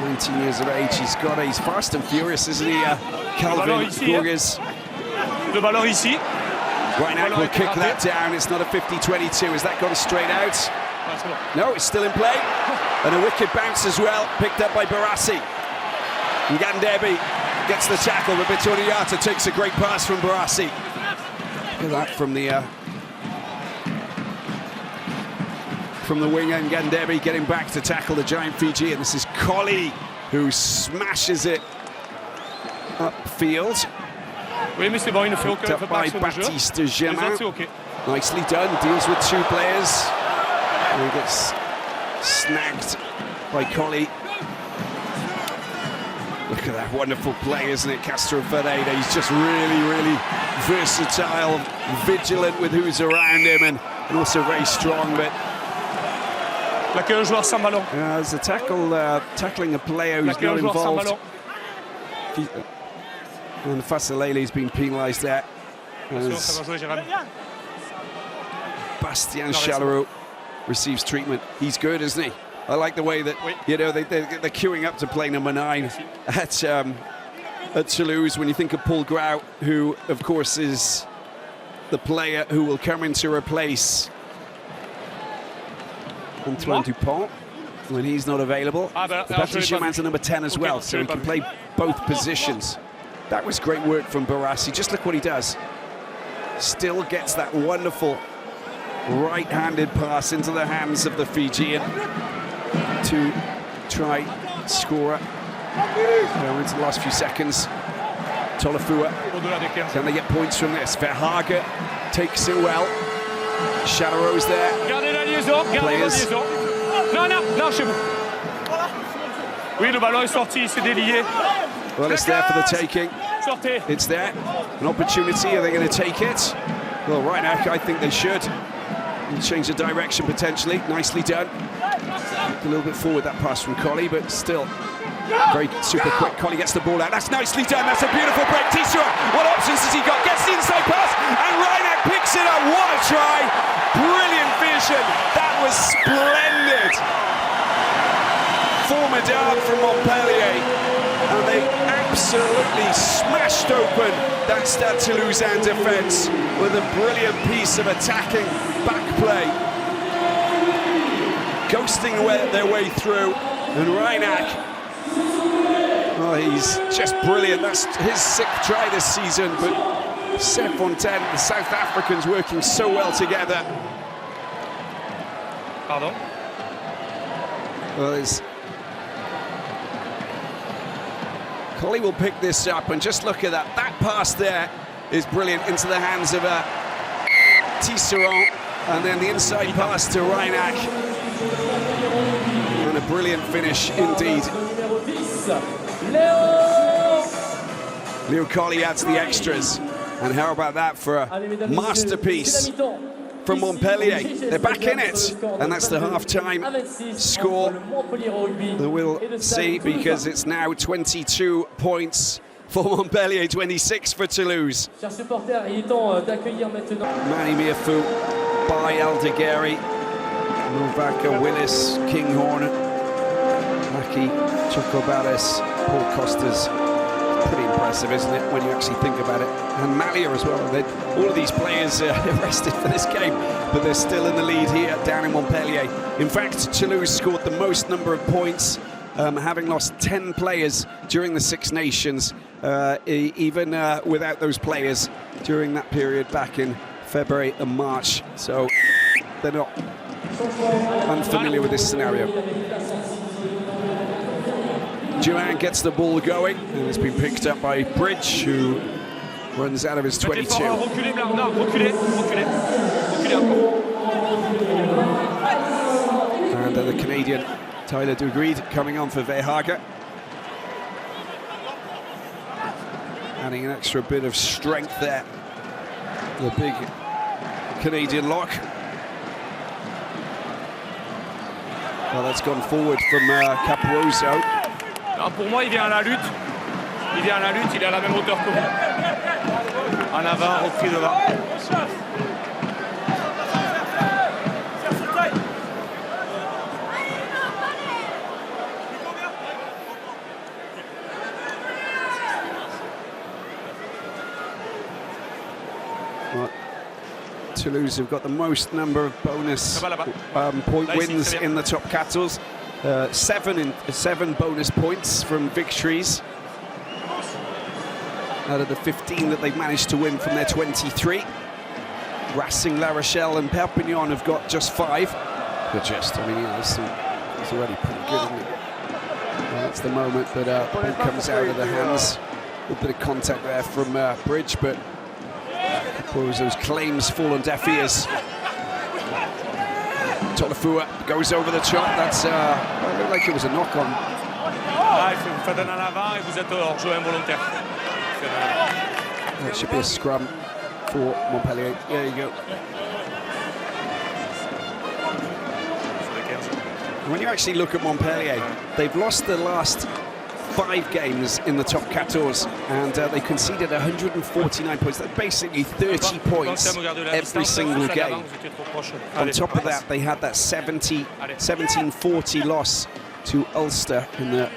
S1: 19 years of age. He's fast and furious, isn't he, Calvin Gorgas?
S2: Le ballon ici.
S1: Right now will kick that down. It's not a 50-22. Has that gone straight out? No, it's still in play. And a wicked bounce as well, picked up by Barassi. Ngandebi gets the tackle, but Bitoniata takes a great pass from Barassi. Look at that from the wing, and Ngandebi getting back to tackle the giant Fiji, and this is Collie who smashes it upfield.
S2: Oui, mais c'est bon, il ne fait aucun
S1: Up by Baptiste Germain.
S2: Okay.
S1: Nicely done, deals with two players. And he gets snagged by Collie. Look at that wonderful play, isn't it, Castro Ferreira? He's just really versatile, vigilant with who's around him, and also very strong. But
S2: un joueur sans ballon.
S1: There's a tackling a player who's not involved. And Fasalele's been penalised there. Bastien Chaleroux receives treatment. He's good, isn't he? I like the way that, you know, they're queuing up to play number 9 at Toulouse. When you think of Paul Grau, who, of course, is the player who will come in to replace Antoine Dupont when he's not available. Baptiste Germain's a number 10 as well, so he can play both positions. That was great work from Barassi. Just look what he does. Still gets that wonderful right-handed pass into the hands of the Fijian to try score into the last few seconds. Tolofua, can they get points from this? Verhagen takes it well. Chaleroux's there. Players
S2: Non, non, non, chez vous. Oui, le ballon est sorti, il s'est délié.
S1: Well, it's there for the taking.
S2: Sortez.
S1: It's there. An opportunity. Are they going to take it? Well, right now, I think they should. Change the direction potentially. Nicely done. A little bit forward that pass from Collie, but still very super quick. Collie gets the ball out. That's nicely done. That's a beautiful break. Tissot, what options has he got? Gets the inside pass, and Reinach picks it up. What a try! Brilliant vision. That was splendid. Formidable from Montpellier, and they absolutely smashed open that Stade Toulousain defence with a brilliant piece of attacking back play, ghosting their way through. And Reinach, oh, he's just brilliant. That's his 6th try this season, but Seth Fontaine, the South Africans working so well together.
S2: Pardon?
S1: Well, Collie will pick this up, and just look at that. That pass there is brilliant into the hands of Tisserand, and then the inside pass to Reinach. And a brilliant finish indeed. Leo Collie adds the extras. And how about that for a masterpiece from Montpellier? They're back in it, and that's the half-time score that we'll see, because it's now 22 points for Montpellier, 26 for Toulouse. Manny Miafu, Bai Aldegheri, Novaka Willis, Kinghorn, Maki Chocobalis, Paul Costas. Pretty impressive, isn't it, when you actually think about it? And Malia as well. All of these players are arrested for this game, but they're still in the lead here down in Montpellier. In fact, Toulouse scored the most number of points, having lost 10 players during the Six Nations, even without those players during that period back in February and March. So they're not unfamiliar with this scenario. Joanne gets the ball going, and it's been picked up by Bridge, who runs out of his 22. And then the Canadian Tyler Dugreed coming on for Verhagen, adding an extra bit of strength there. The big Canadian lock. Well, that's gone forward from Caporoso.
S2: Pour moi, il vient à la lutte. Il vient à la lutte, il est à la même hauteur que vous. En avant, repris devant.
S1: Well, Toulouse have got the most number of bonus point wins in the top 14. 7 bonus points from victories out of the 15 that they've managed to win from their 23. Racing, La Rochelle and Perpignan have got just 5. But just, I mean, you know, it's already pretty good, isn't it? Well, that's the moment that ball comes out of the hands. A bit of contact there from Bridge, but those claims fall on deaf ears. Tolofua goes over the top. That's it looked like it was a knock on.
S2: Vous faites un en avant et vous êtes hors-jeu involontaire.
S1: That should be a scrum for Montpellier. There you go. When you actually look at Montpellier, they've lost the last 5 games in the top 14, and they conceded 149 points. That's basically 30 points every single game. On top of that, they had that 17-40 loss to Ulster in the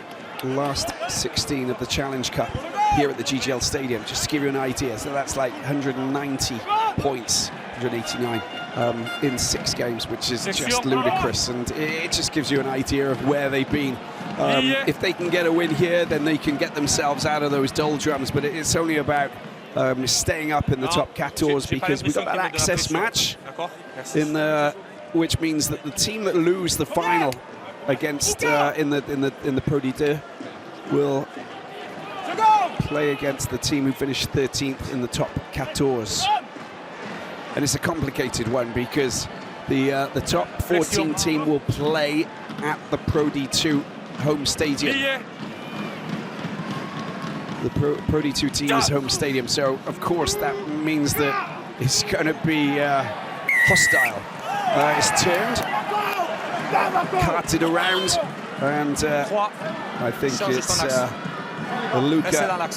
S1: last 16 of the Challenge Cup here at the GGL Stadium, just to give you an idea. So that's like 190 points, 189 in 6 games, which is just ludicrous, and it just gives you an idea of where they've been. If they can get a win here, then they can get themselves out of those doldrums, but it's only about staying up in the top 14, because we've got that access match in the, which means that the team that lose the final against in the Pro D2 will play against the team who finished 13th in the top 14. And it's a complicated one, because the top 14 team will play at the Pro D2 home stadium. The Pro D2 team's home stadium, so of course that means that it's going to be hostile. It's turned, carted around, and I think it's Luka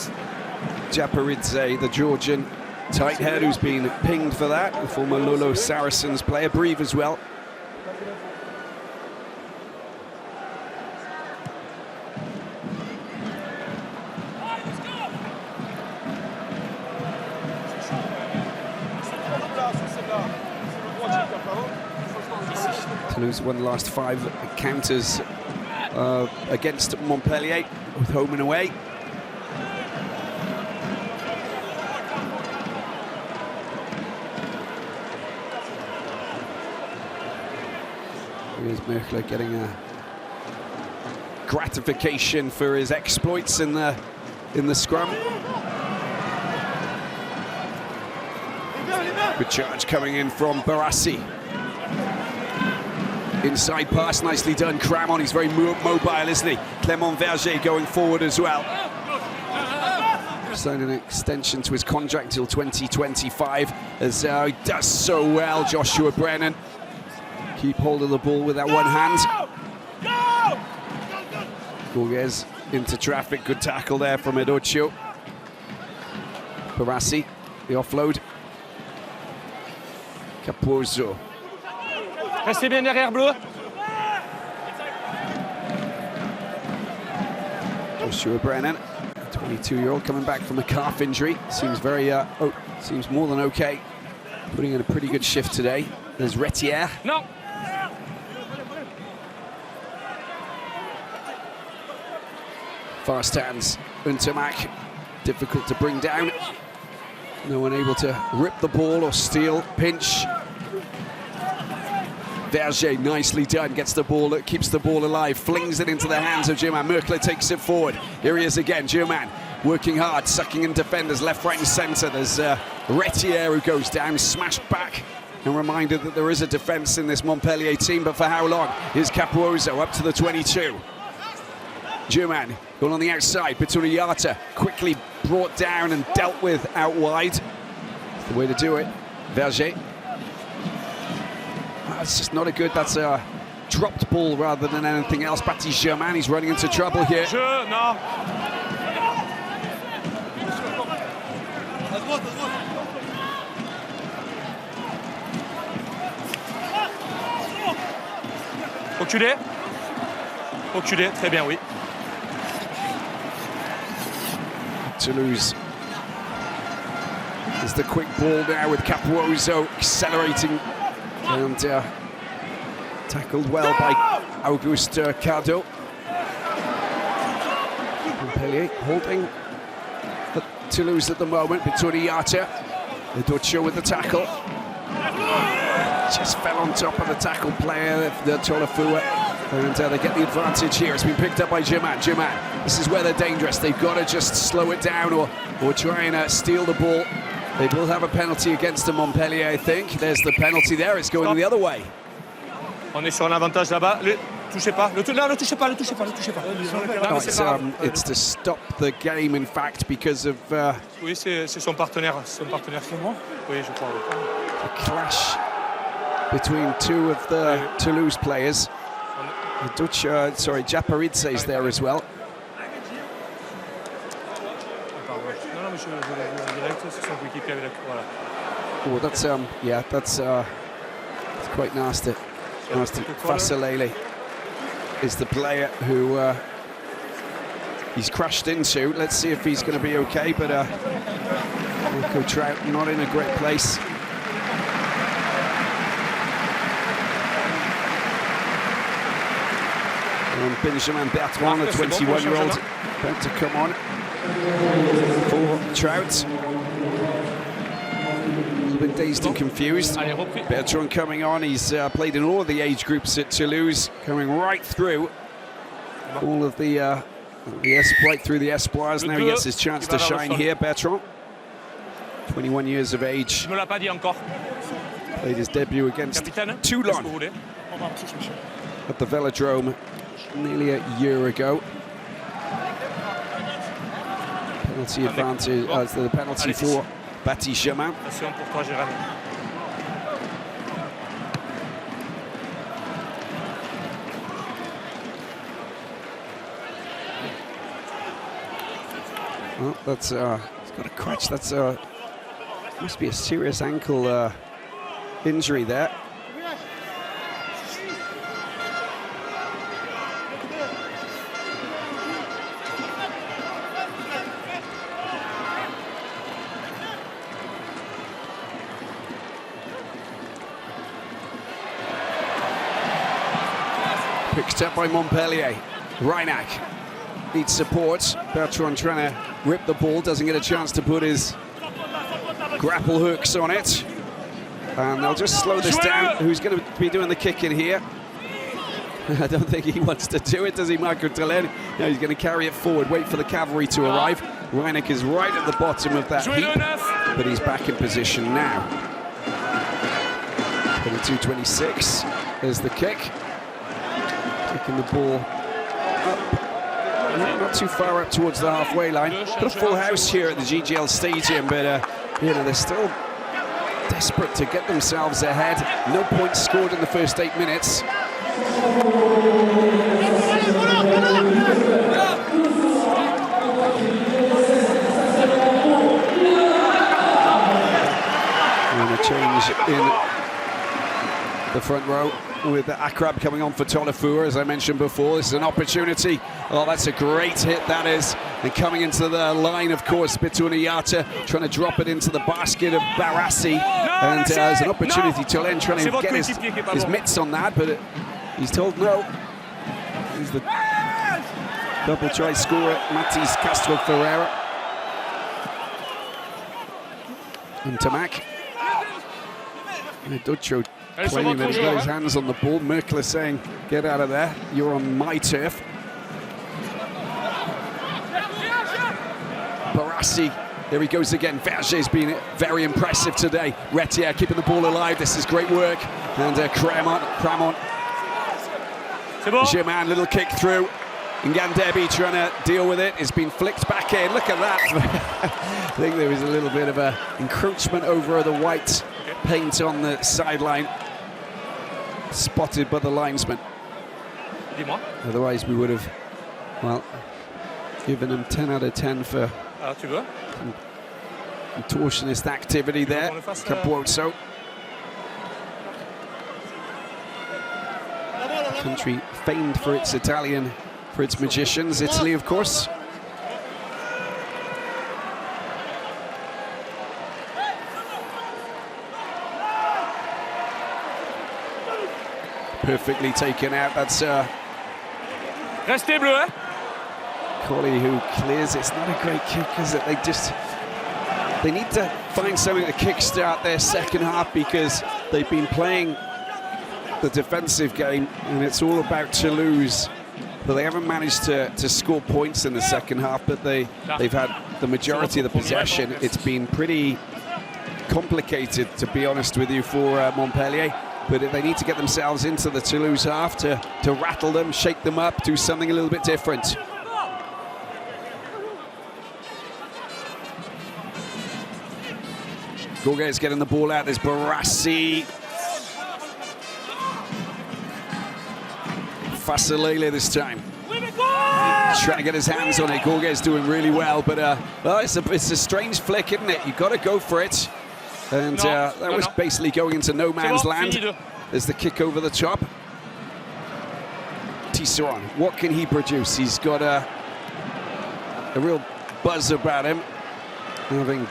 S1: Japaridze, the Georgian tight head, who's been pinged for that, the former Lolo Saracens player, Brive as well. Toulouse won the last 5 encounters against Montpellier, both home and away. Here's Merkle getting a gratification for his exploits in the scrum. Good charge coming in from Barassi. Inside pass, nicely done. Cramon, he's very mobile, isn't he? Clément Verger going forward as well. Signed an extension to his contract till 2025, as he does so well, Joshua Brennan. Keep hold of the ball with that one hand. Borges into traffic, good tackle there from Edochio. Barassi, the offload. Capozzo.
S2: Restez bien derrière, Bleu.
S1: Joshua Brennan, 22-year-old, coming back from a calf injury. Seems very, seems more than okay. Putting in a pretty good shift today. There's Retière.
S2: No.
S1: Fast hands, Untermack, difficult to bring down. No one able to rip the ball or steal, pinch. Verger, nicely done, gets the ball, keeps the ball alive, flings it into the hands of Germain. Merkle takes it forward. Here he is again, Germain, working hard, sucking in defenders, left, right and centre. There's Retière who goes down, smashed back, and reminded that there is a defence in this Montpellier team, but for how long? Here's Capozzo up to the 22. Germain going on the outside, Bituriata quickly brought down and dealt with out wide. That's the way to do it. Verger. That's just not a good, that's a dropped ball rather than anything else. Baptiste Germain, he's running into trouble here.
S2: No. Reculé, très bien, oui.
S1: Toulouse. There's the quick ball now with Capozzo accelerating and tackled well by Auguste Cardo. Montpellier holding for Toulouse at the moment. Bituriata, Edochio with the tackle. Just fell on top of the tackle player, the Tolofua, and they get the advantage here. It's been picked up by Germain. This is where they're dangerous. They've got to just slow it down or try and steal the ball. They will have a penalty against the Montpellier, I think. There's the penalty there. It's going the other way.
S2: On est sur un avantage là-bas. Touchez pas. Ne touchez pas.
S1: It's to stop the game, in fact, because of
S2: Oui, c'est son partenaire. C'est son partenaire. C'est moi? Oui, je crois.
S1: a clash between two of the Toulouse players. Japaridze is there as well. Oh, that's that's quite nasty. Fasalele is the player who he's crashed into. Let's see if he's going to be okay, but Wilco Trout not in a great place. And Benjamin Bertrand, a 21-year-old, about to come on for Trout. A little bit dazed and confused. Bertrand coming on, he's played in all of the age groups at Toulouse, coming right through all of right through the Espoirs. Now he gets his chance to shine here, Bertrand. 21 years of age. Played his debut against Toulon. at the Velodrome nearly a year ago. Penalty advantage, the penalty for Baptiste-Germain. Well, that's he's got a crutch. That's must be a serious ankle injury there. Picked up by Montpellier. Reinach needs support. Bertrand trying to rip the ball, doesn't get a chance to put his grapple hooks on it. And they'll just slow this down. Who's going to be doing the kick in here? I don't think he wants to do it, does he, Marco Telen? No, he's going to carry it forward, wait for the cavalry to arrive. Reinach is right at the bottom of that heap, but he's back in position now. 22-26 is the kick. Kicking the ball up, not too far up towards the halfway line. Got a full house here at the GGL Stadium, but you know, they're still desperate to get themselves ahead. No points scored in the first 8 minutes. And a change in the front row, with Akrab coming on for Tolofua, as I mentioned before. This is an opportunity. Oh, that's a great hit, that is. And coming into the line, of course, Bitouniata trying to drop it into the basket of Barassi. And there's an opportunity. Telen trying to get his mitts on that, but he's told no. He's the double try scorer, Matis Castro Ferreira. And Tamak. Ducho claiming that he's got his hands on the ball. Merkler saying, get out of there, you're on my turf. Barassi, there he goes again. Verger's been very impressive today. Retier keeping the ball alive, this is great work. And Cramont. Germain, little kick through. Ngandebi trying to deal with it. It's been flicked back in. Look at that. I think there was a little bit of a encroachment over the white paint on the sideline. Spotted by the linesman. Otherwise we would have, well, given him 10 out of 10 for contortionist activity there. Capozzo. Country famed for its Italian, for its magicians. Italy, of course. Perfectly taken out. That's
S2: Restez bleu, eh?
S1: Colley who clears. It's not a great kick, is it? They need to find something to kickstart their second half, because they've been playing the defensive game and it's all about Toulouse. But they haven't managed to score points in the second half, but they've had the majority of the possession. It's been pretty complicated, to be honest with you, for Montpellier. But they need to get themselves into the Toulouse half to rattle them, shake them up, do something a little bit different. Gorges getting the ball out. There's Barassi. Fasalele this time. Trying to get his hands on it. Gorges doing really well, but well, it's a strange flick, isn't it? You've got to go for it. And that was basically going into no man's land. There's the kick over the top. Tisserand, what can he produce? He's got a real buzz about him, having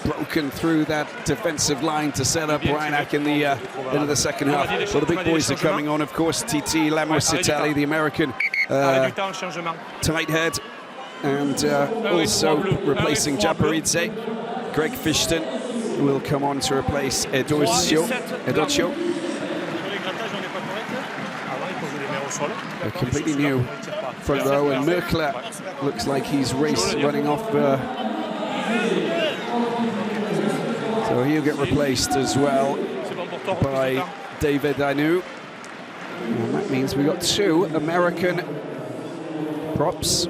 S1: broken through that defensive line to set up Reinach in the end of the second half. Well, the big boys are coming on, of course. TT Lamositali, the American tight head, and also replacing Japaridze. Greg Fishton will come on to replace Edocio. A completely new front row, and Merkler looks like he's running off. So he'll get replaced as well by David Ainu. And that means we've got 2 American props,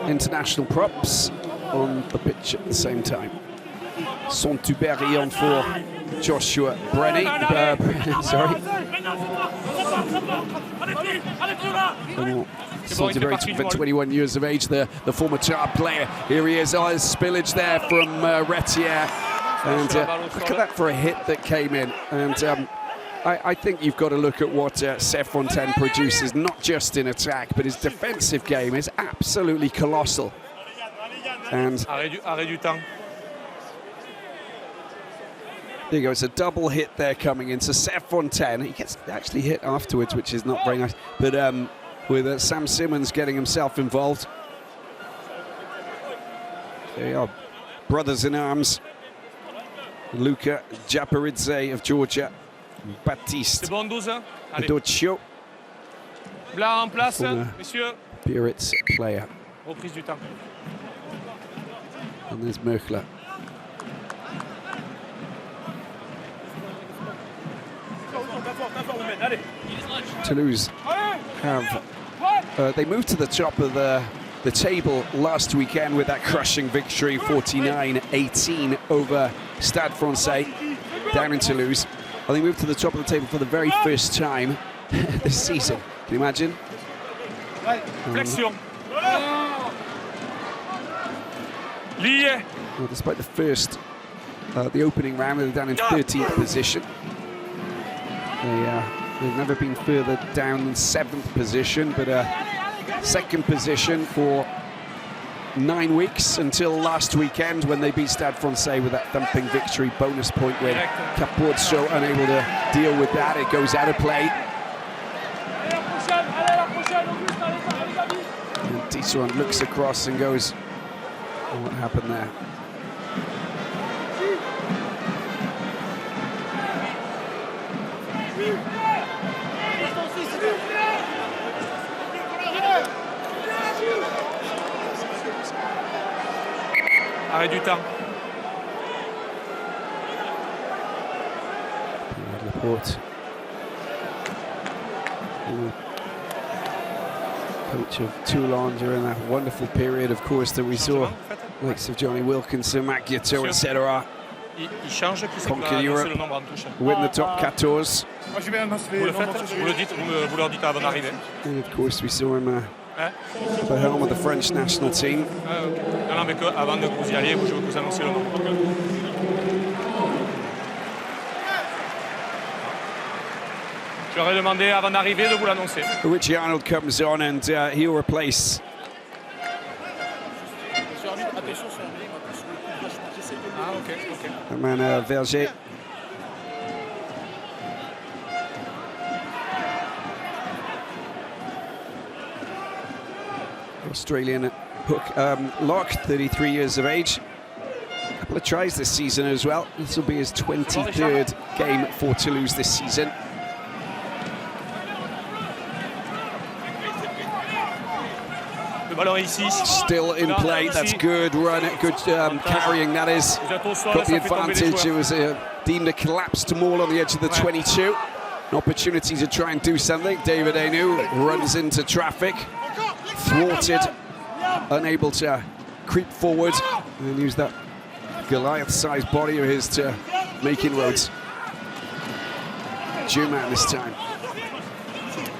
S1: international props, on the pitch at the same time. Saint-Hubert on for Joshua Brenny. Sorry. Saint-Hubert, 21 years of age, the former Tarbes player. Here he is, there's spillage there from Retière. And look at that for a hit that came in. And I think you've got to look at what Seth Fontaine produces, not just in attack, but his defensive game is absolutely colossal. And
S2: arrêt du temps.
S1: There you go, it's a double hit there coming in. So Seth Fontaine, he gets actually hit afterwards, which is not very nice. But with Sam Simmons getting himself involved. There you are, brothers in arms. Luca Japaridze of Georgia, Baptiste Adocchio,
S2: Blas en place, messieurs.
S1: Biarritz player.
S2: Reprise du temps.
S1: And there's Merkler. Toulouse have they moved to the top of the table last weekend with that crushing victory, 49-18 over Stade Francais down in Toulouse. They moved to the top of the table for the very first time this season. Can you imagine?
S2: Flexion. Lié.
S1: Well, despite the first, the opening round, they're down in 13th position. They've never been further down than 7th position, but second position for 9 weeks until last weekend when they beat Stade Francais with that thumping victory, bonus point win. Capozzo unable to deal with that, it goes out of play. And Tisserand looks across and goes, oh, what happened there?
S2: Arrêt du temps.
S1: Laporte. Coach of Toulon during that wonderful period, of course, that we saw likes of Johnny Wilkinson, Mac Gioto, etc. Conquer Europe, win the top 14.
S2: Vous le faites, vous le dites, vous leur dites avant d'arriver.
S1: And of course, we saw him at the helm of the French national team.
S2: Non, mais avant de vous y alliez, je veux que vous annonciez le nom. Je leur ai demandé avant d'arriver de vous l'annoncer.
S1: Richie Arnold comes on and he'll replace. The man Verger. Australian hook lock, 33 years of age. A couple of tries this season as well. This will be his 23rd game for Toulouse this season. Still in play, that's good run, good carrying, that is. Got the advantage, it was deemed a collapsed maul on the edge of the 22. An opportunity to try and do something. David Enu runs into traffic, thwarted, unable to creep forward and use that Goliath-sized body of his to make inroads. German this time.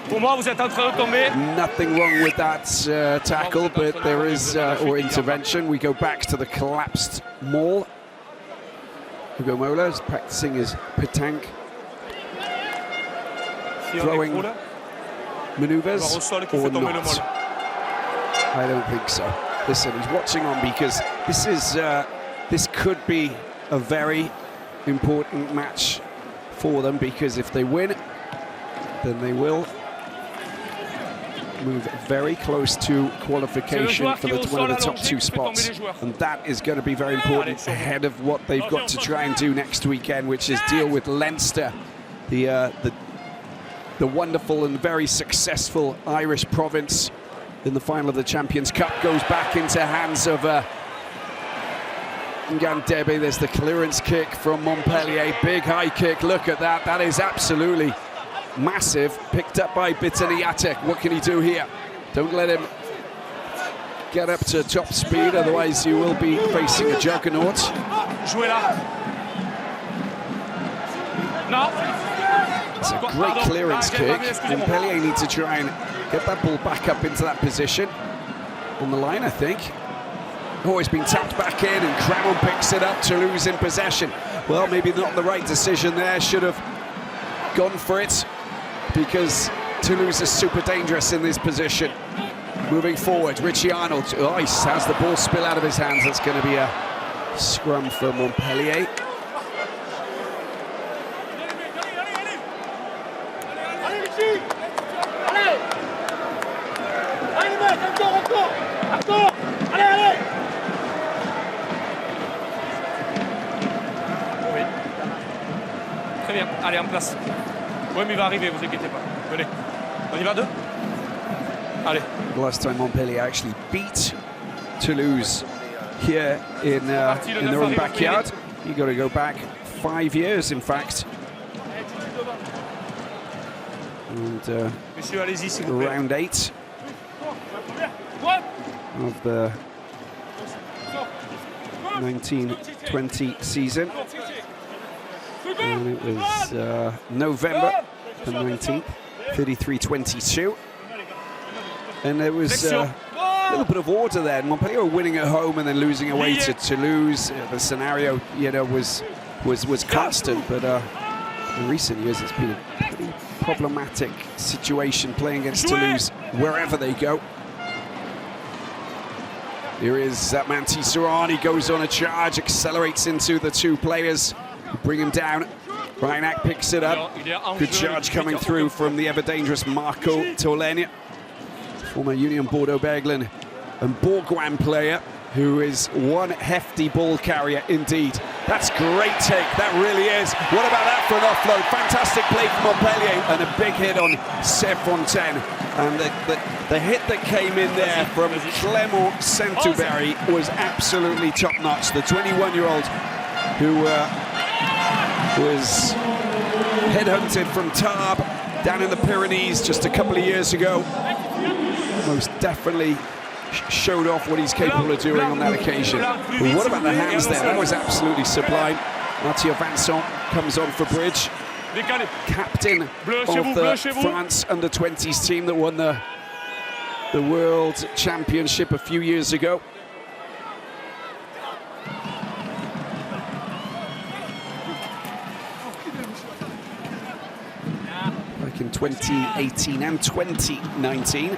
S1: Nothing wrong with that tackle, but there is, or intervention. We go back to the collapsed maul. Hugo Mola is practicing his petanque. Throwing maneuvers or not? I don't think so. Listen, he's watching on because this could be a very important match for them, because if they win, then they will move very close to qualification for one of the top 2 spots, and that is going to be very important ahead of what they've got to try and do next weekend, which is deal with Leinster, the wonderful and very successful Irish province in the final of the Champions Cup. Goes back into hands of Ngandebe. There's the clearance kick from Montpellier, big high kick. Look at that, that is absolutely massive, picked up by Bitaniatek. What can he do here? Don't let him get up to top speed, otherwise you will be facing a juggernaut.
S2: Jouez là. No.
S1: It's a great clearance kick. Montpellier need to try and get that ball back up into that position. On the line, I think. Oh, it's been tapped back in, and Cramon picks it up. Toulouse in possession. Well, maybe not the right decision there. Should have gone for it, because Toulouse is super dangerous in this position. Moving forward, Richie Arnold. Oh, he has the ball spill out of his hands. It's going to be a scrum for Montpellier.
S2: Très bien, allez en place. Oui, mais il va arriver, vous inquiétez pas. Venez, on y va deux. Allez.
S1: Last time Montpellier actually beat Toulouse here in their own backyard. You got to go back 5 years, in fact. And round 8 of the 1920 season. And it was November the 19th, 33-22. And there was a little bit of order there. Montpellier were winning at home and then losing away to Toulouse. The scenario, was constant, but in recent years it's been a pretty problematic situation playing against Toulouse wherever they go. Here is that man Tisserand. He goes on a charge, accelerates into the two players, bring him down. Reinach picks it up. Good charge coming through from the ever-dangerous Marco Tolenia, former Union Bordeaux-Bèglen and Bourgoin player, who is one hefty ball carrier indeed. That's great take, that really is. What about that for an offload? Fantastic play from Montpellier, and a big hit on Serfontaine. And the hit that came in there from Clément Saint-Hubert was absolutely top-notch. The 21-year-old who was headhunted from Tarbes down in the Pyrenees just a couple of years ago. Most definitely showed off what he's capable of doing on that occasion. But what about the hands there? That was absolutely sublime. Mathieu Vincent comes on for bridge. Captain of the France under-20s team that won the World Championship a few years ago. Back in 2018 and 2019.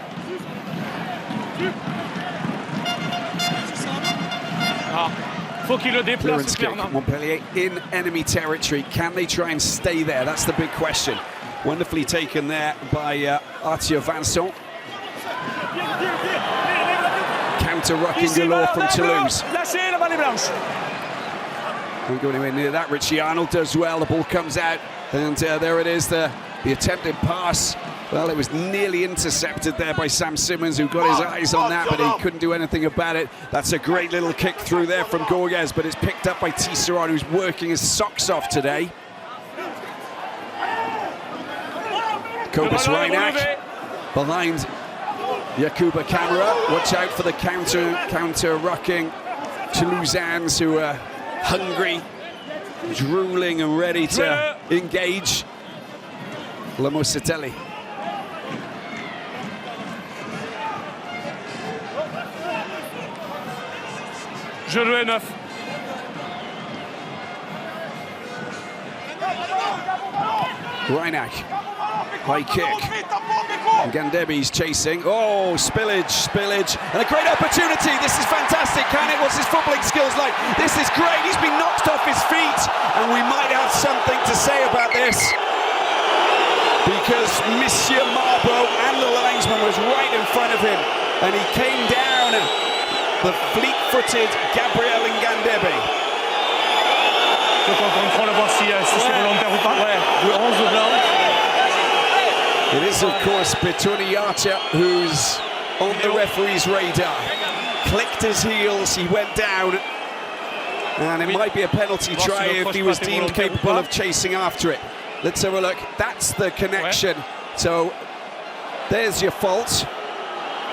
S1: Clearance kick, Montpellier in enemy territory. Can they try and stay there? That's the big question. Wonderfully taken there by Mathieu Vincent. Counter-rucking galore from Toulouse. Don't go anywhere near that. Richie Arnold does well. The ball comes out, and there it is, the attempted pass. Well, it was nearly intercepted there by Sam Simmons, who got his eyes on that, but he couldn't do anything about it. That's a great little kick through there from Gorges, but it's picked up by Tisserand, who's working his socks off today. Kobus Reinach behind Yakuba Camara. Watch out for the counter-rucking Toulousains, who are hungry, drooling and ready to engage. Lamosatelli.
S2: Je jouais 9.
S1: Reinach, high kick. Gandebi's chasing. Oh, spillage, and a great opportunity. This is fantastic. What's his footballing skills like? This is great. He's been knocked off his feet, and we might have something to say about this, because Monsieur Marbeau and the linesman was right in front of him, and he came down. The fleet-footed Gabriel Ngandebe.
S2: Donc on contrôle voir si c'est volontaire ou pas. Ouais, le 11 blanc.
S1: It is, of course, Bitaniatek who's on the referee's radar. Clicked his heels, he went down, and it might be a penalty try if he was deemed capable of chasing after it. let's have a look. That's the connection. So there's your fault.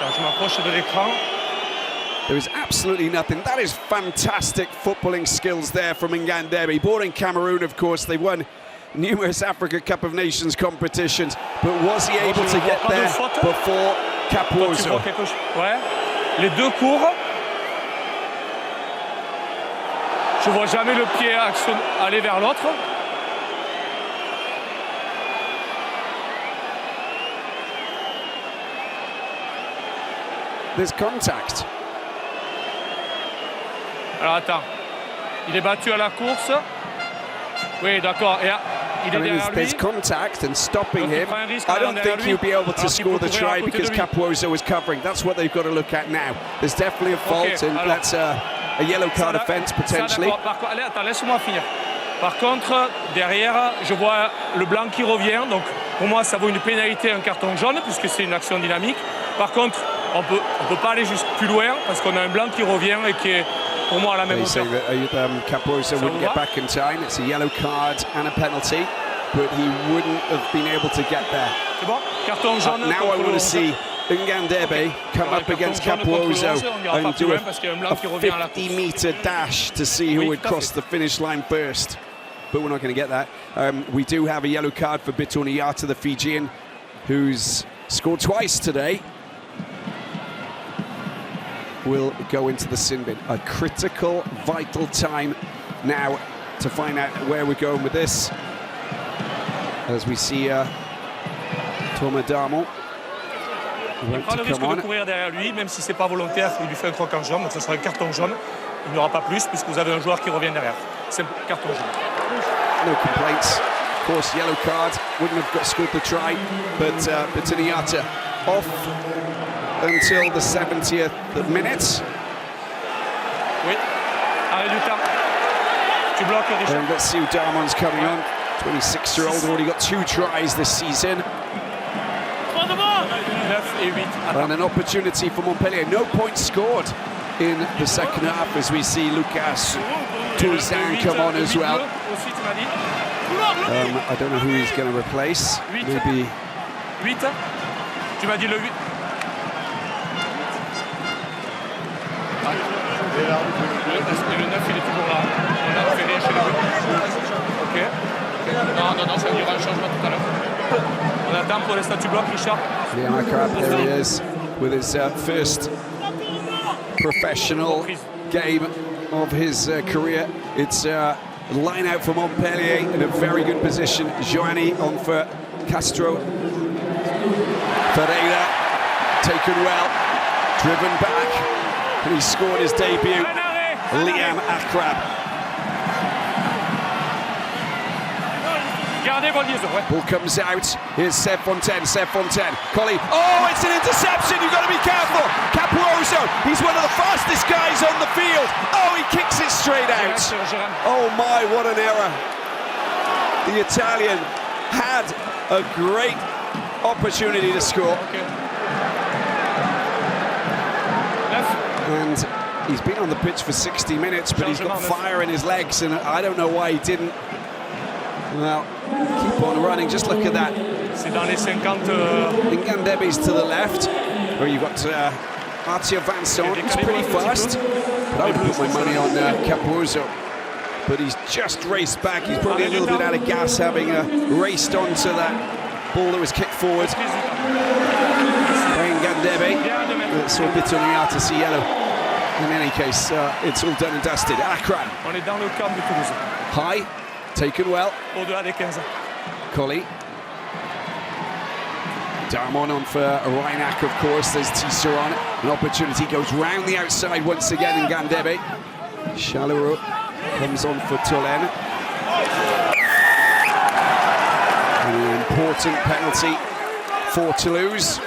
S2: Alors, je m'approche de l'écran.
S1: There is absolutely nothing. That is fantastic footballing skills there from Ngandebe. Born in Cameroon, of course. They won numerous Africa Cup of Nations competitions, but was he able to get there before Capozzo?
S2: Ouais. Les deux courent. Je vois jamais le pied aller vers l'autre.
S1: There's contact.
S2: Alors attends, il est battu à la course. Oui, d'accord. Il est derrière lui.
S1: There's contact and stopping him. I don't think he'll be able to score the try because Capozzo is covering. That's what they've got to look at now. There's definitely a fault, and that's a yellow card offence potentially.
S2: Allez, attends, laisse-moi finir. Par contre, derrière, je vois le blanc qui revient. Donc, pour moi, ça vaut une pénalité, un carton jaune, puisque c'est une action dynamique. Par contre, on peut pas aller juste plus loin, parce qu'on a un blanc qui revient et qui est, pour moi, à la même hauteur.
S1: Capozzo wouldn't get back in time. It's a yellow card and a penalty, but he wouldn't have been able to get there.
S2: C'est bon? Carton jaune.
S1: Now I want to see Ngandebe come up against Capozzo and do a 50-metre dash to see who would cross the finish line first. But we're not going to get that. We do have a yellow card for Bitoniata, the Fijian, who's scored twice today. Will go into the sin bin. A critical, vital time now to find out where we're going with this. As we see Thomas Darmon.
S2: Il prend le risque de courir derrière lui, même si c'est pas volontaire, il lui fait un croc en jambe, donc ce sera un carton jaune. Il n'y aura pas plus, puisque vous avez un joueur qui revient derrière. C'est un carton jaune.
S1: No complaints. Of course, yellow card, wouldn't have scored the try, but Bitoniata off until the 70th minute.
S2: Oui, arrêt du temps. Tu bloques, Richard.
S1: And let's see who Darmon's coming on. 26-year-old, already got 2 tries this season. And an opportunity for Montpellier. No points scored in the second half as we see Lucas Touzin come on as well. I don't know who he's going to replace. Maybe
S2: 8. Tu m'as dit le 8. Le 9 il est toujours là. On a fait chez le Ok. Non, ça y aura un changement tout à l'heure. On attend pour les statuts blocs, Richard.
S1: Liam Akrab, there he is with his first professional game of his career. It's a line out for Montpellier in a very good position. Joanny on for Castro. Ferreira taken well, driven back, and he scored his debut. Liam Akrab. Ball comes out. Here's Seb Fontaine. Collie. Oh, it's an interception. You've got to be careful. Capozzo. He's one of the fastest guys on the field. Oh, he kicks it straight out. Oh my, what an error. The Italian had a great opportunity to score. And he's been on the pitch for 60 minutes, but he's got fire in his legs, and I don't know why he didn't. Well, keep on running, just look at that.
S2: C'est dans les 50.
S1: Ngandebe's to the left, where you've got Arthur Vincent. He's pretty fast. But I would put my money on Capozzo. But he's just raced back. He's probably a little bit out of gas, having raced onto that ball that was kicked forward. Ngandebe. So Bitoniata to see yellow. In any case, it's all done and dusted. Akrab.
S2: On est dans le camp de Toulouse.
S1: High. Taken well.
S2: Au-delà des 15.
S1: Collie. Darmon on for Reinach, of course. There's Tisserand. An opportunity goes round the outside once again in Ngandebe. Chaleureux comes on for Tolen. An important penalty for Toulouse.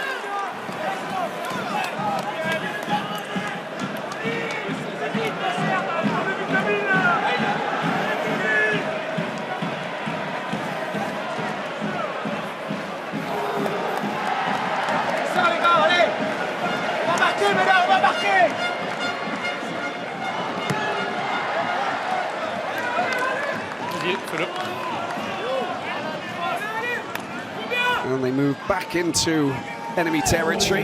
S1: And they move back into enemy territory.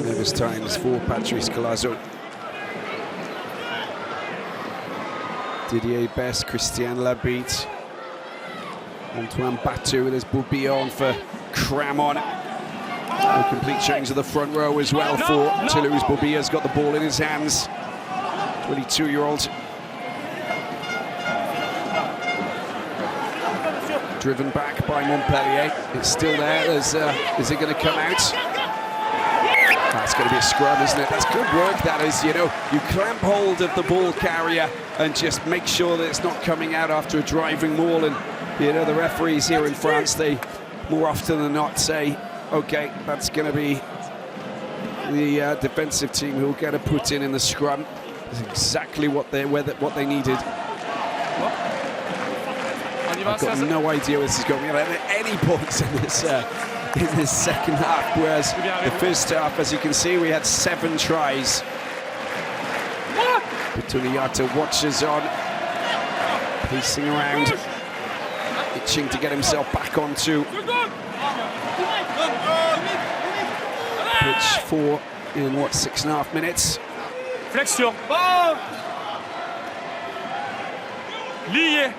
S1: Nervous times for Patrice Colazo. Didier Best, Christian Labitte, Antoine Batu with his boubille on for Cramon. A complete change of the front row as well for Toulouse. Boubille's got the ball in his hands. 22-year-old. Driven back by Montpellier. It's still there. Is it going to come out? That's going to be a scrum, isn't it? That's good work, that is. You know, you clamp hold of the ball carrier and just make sure that it's not coming out after a driving maul. And, you know, the referees here in France, they more often than not say, OK, that's going to be the defensive team who'll get a put in the scrum. That's exactly what they needed. I've got no idea where this is going at any points in this second half, whereas the first half, as you can see, we had 7 tries. Bituniata watches on, pacing around, itching to get himself back onto pitch 4 in, what, 6.5 minutes?
S2: Flexion. Lié.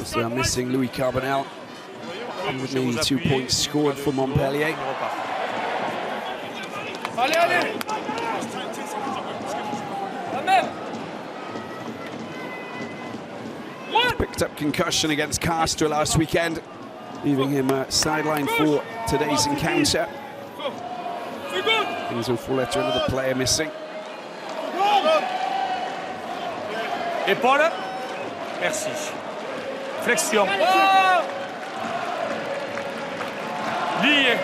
S1: So I'm missing Louis Carbonel. 182 points scored for Montpellier. Picked up concussion against Castres last weekend, leaving him sidelined for today's encounter. Enzo Folletta, another player missing.
S2: Épaule. Merci. Flexion. Lié.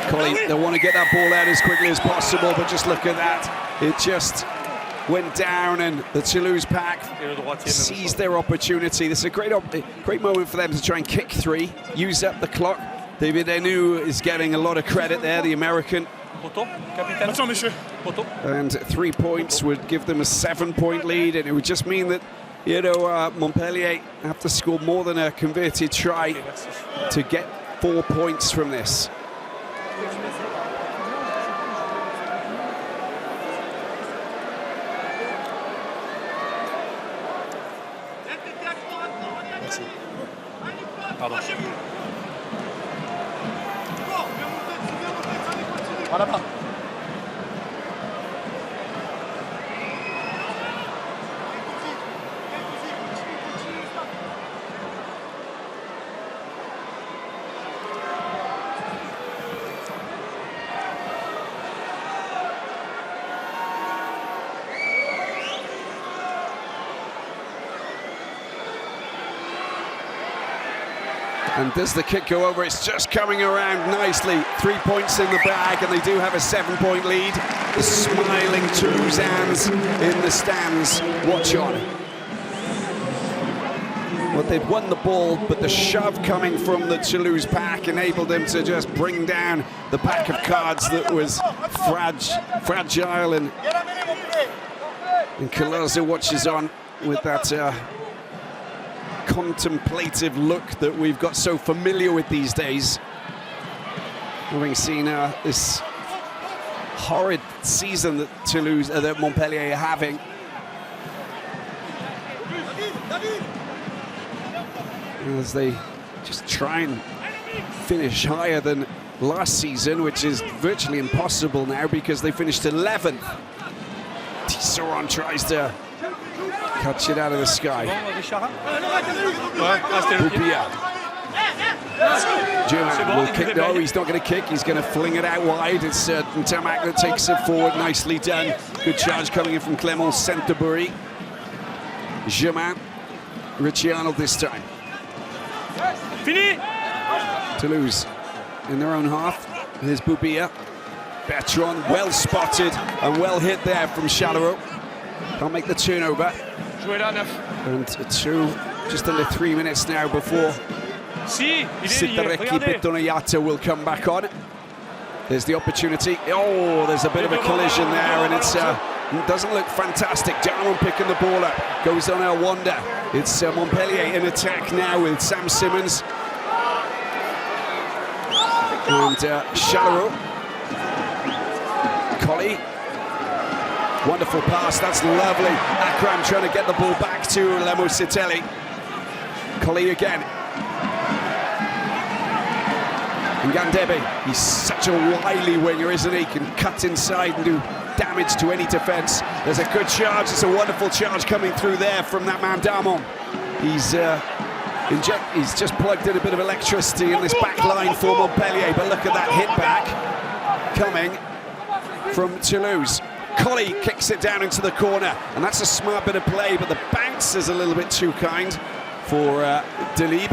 S1: Collie, they want to get that ball out as quickly as possible, but just look at that. It just went down, and the Toulouse pack seized their opportunity. This is a great moment for them to try and kick 3, use up the clock. David Henou is getting a lot of credit there, the American. And 3 points would give them a 7-point lead, and it would just mean that, you know, Montpellier have to score more than a converted try to get 4 points from this.
S2: Pardon. Voilà.
S1: And does the kick go over? It's just coming around nicely. 3 points in the bag, and they do have a 7-point lead. The smiling Toulousains in the stands watch on. Well, they'd won the ball, but the shove coming from the Toulouse pack enabled them to just bring down the pack of cards that was fragile. And Colazo watches on with that contemplative look that we've got so familiar with these days, having seen this horrid season that that Montpellier are having. As they just try and finish higher than last season, which is virtually impossible now because they finished 11th. Tisserand tries to catch it out of the sky. German will kick. No, he's not going to kick. He's going to fling it out wide. It's Ntamak that takes it forward. Nicely done. Good charge coming in from Clément Saint-Debury. Germain. Richie Arnold this time.
S2: Fini.
S1: Toulouse in their own half. Here's Boubia. Bertrand well spotted and well hit there from Chalareau. Can't make the turnover.
S2: Jouez là, 9.
S1: And 2, just under 3 minutes now before Sitareki Betonayata will come back on. There's the opportunity. Oh, there's a bit of a collision there, and it doesn't look fantastic. Darmon picking the ball up, goes on El Wanda. It's Montpellier in attack now with Sam Simmons. And Chalaroux. Collie. Wonderful pass, that's lovely. Akram trying to get the ball back to Lemositeli. Collie again. And Gandebe, he's such a wily winger, isn't he? Can cut inside and do damage to any defence. There's a good charge, it's a wonderful charge coming through there from that man Darmon. He's just plugged in a bit of electricity in this back line for Montpellier, but look at that hit back coming from Toulouse. Collie kicks it down into the corner, and that's a smart bit of play, but the bounce is a little bit too kind for Delib.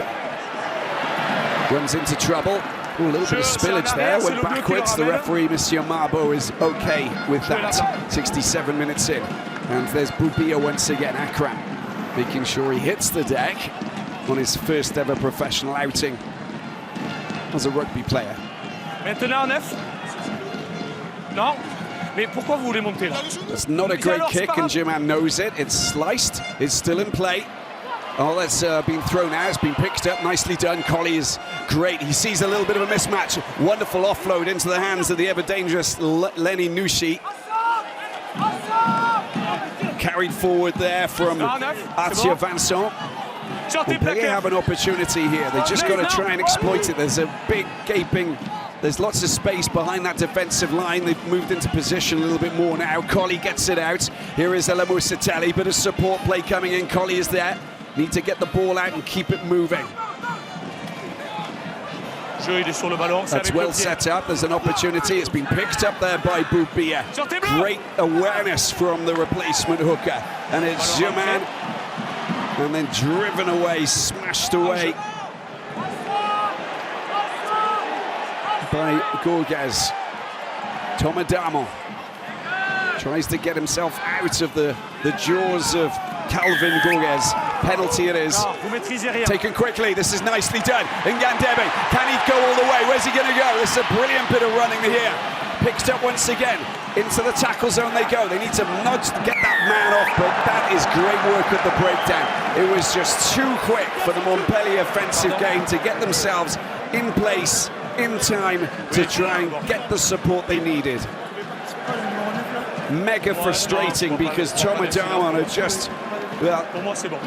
S1: Runs into trouble. Ooh, a little bit of spillage there, went backwards. The referee, Monsieur Marbeau, is okay with that. 67 minutes in. And there's Boubia once again, Akram, making sure he hits the deck on his first ever professional outing as a rugby player.
S2: Maintenant, 9. Non. Mais pourquoi vous voulez monter là?
S1: That's not a great kick, and Germain knows it. It's sliced, it's still in play. Oh, that's been thrown out, it's been picked up, nicely done. Collie is great, he sees a little bit of a mismatch. Wonderful offload into the hands of the ever-dangerous Lenny Nushi. Carried forward there from Arthur Vincent. Montpellier have an opportunity here, they just got to try and exploit it. There's a big gaping, there's lots of space behind that defensive line. They've moved into position a little bit more now. Collie gets it out. Here is Lemositeli, bit of support play coming in. Collie is there. Need to get the ball out and keep it moving. That's well set up. There's an opportunity. It's been picked up there by Boubia. Great awareness from the replacement hooker. And it's Germain. And then driven away, smashed away by Gorges. Thomas Darmon tries to get himself out of the jaws of Calvin Gorges. Penalty it is. Taken quickly, this is nicely done. And Gandebe, can he go all the way? Where's he going to go? This is a brilliant bit of running here. Picked up once again. Into the tackle zone they go. They need to nudge to get that man off, but that is great work at the breakdown. It was just too quick for the Montpellier offensive game to get themselves in place, in time, to try and get the support they needed. Mega frustrating because Thomas Darmon had just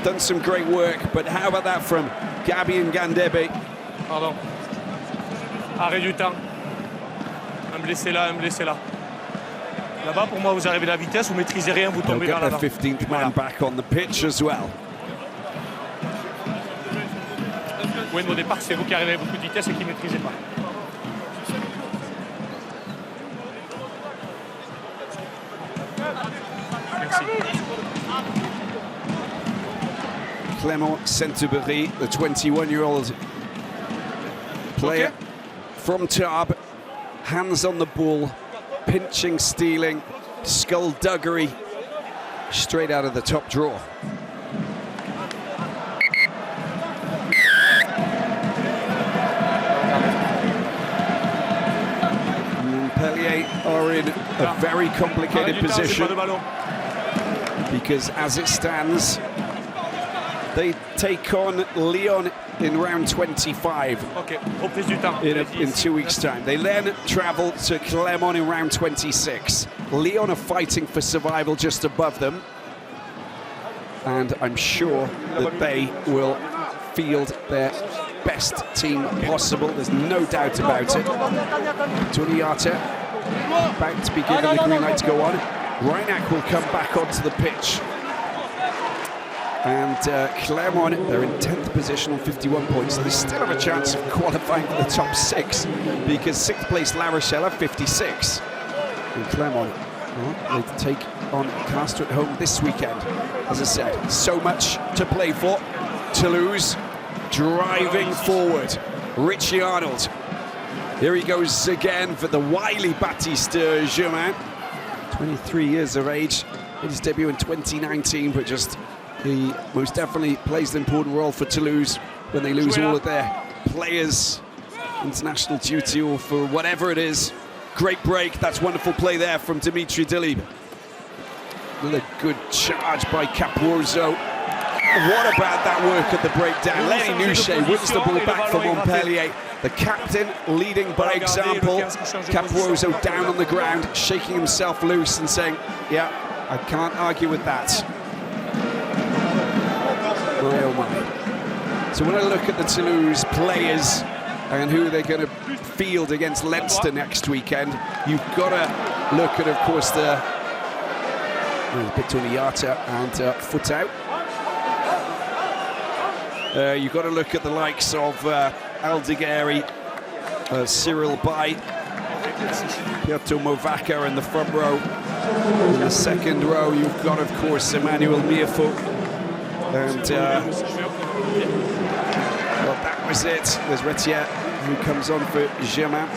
S1: done some great work, but how about that from Gabi and Gandebe?
S2: Pardon. Arrêt du temps. Un blessé là, un blessé là. Là-bas, pour moi, vous arrivez à la vitesse, vous maîtrisez rien, vous tombez vers l'avant.
S1: 15th man back on the pitch as well.
S2: Oui, au départ, c'est vous qui arrivez à beaucoup de vitesse et qui ne maîtrisez pas. Merci.
S1: Clément Saint-Hubert, the 21-year-old player from Tarbes, hands on the ball, pinching, stealing, skullduggery, straight out of the top draw. Montpellier are in a very complicated position because as it stands, they take on Lyon in round 25 in 2 weeks' time. They then travel to Clermont in round 26. Lyon are fighting for survival just above them, and I'm sure that they will field their best team possible. There's no doubt about it. Tuniata about to be given the green light to go on. Reinach will come back onto the pitch. And Clermont, they're in 10th position on 51 points. They still have a chance of qualifying for the top 6 because 6th place La Rochelle have 56. And Clermont, they take on Castres at home this weekend. As I said, so much to play for. Toulouse driving forward. Richie Arnold. Here he goes again for the wily Baptiste Germain. 23 years of age. Made his debut in 2019, but just He most definitely plays an important role for Toulouse when they lose all of their players, international duty or for whatever it is. Great break, that's wonderful play there from Dimitri Delib. Another good charge by Capozzo. What about that work at the breakdown? Lenny Nouchet wins the ball back for Montpellier. The captain leading by example. Capozzo down on the ground, shaking himself loose and saying, yeah, I can't argue with that. Oh my. So when I look at the Toulouse players and who they're going to field against Leinster next weekend, you've got to look at, of course, the Bitoniata and Footout. You've got to look at the likes of Aldegheri, Cyril Bay, Piotr Movaka in the front row. In the second row, you've got, of course, Emmanuel Miafo. And well, that was it. There's Retier, who comes on for Germain.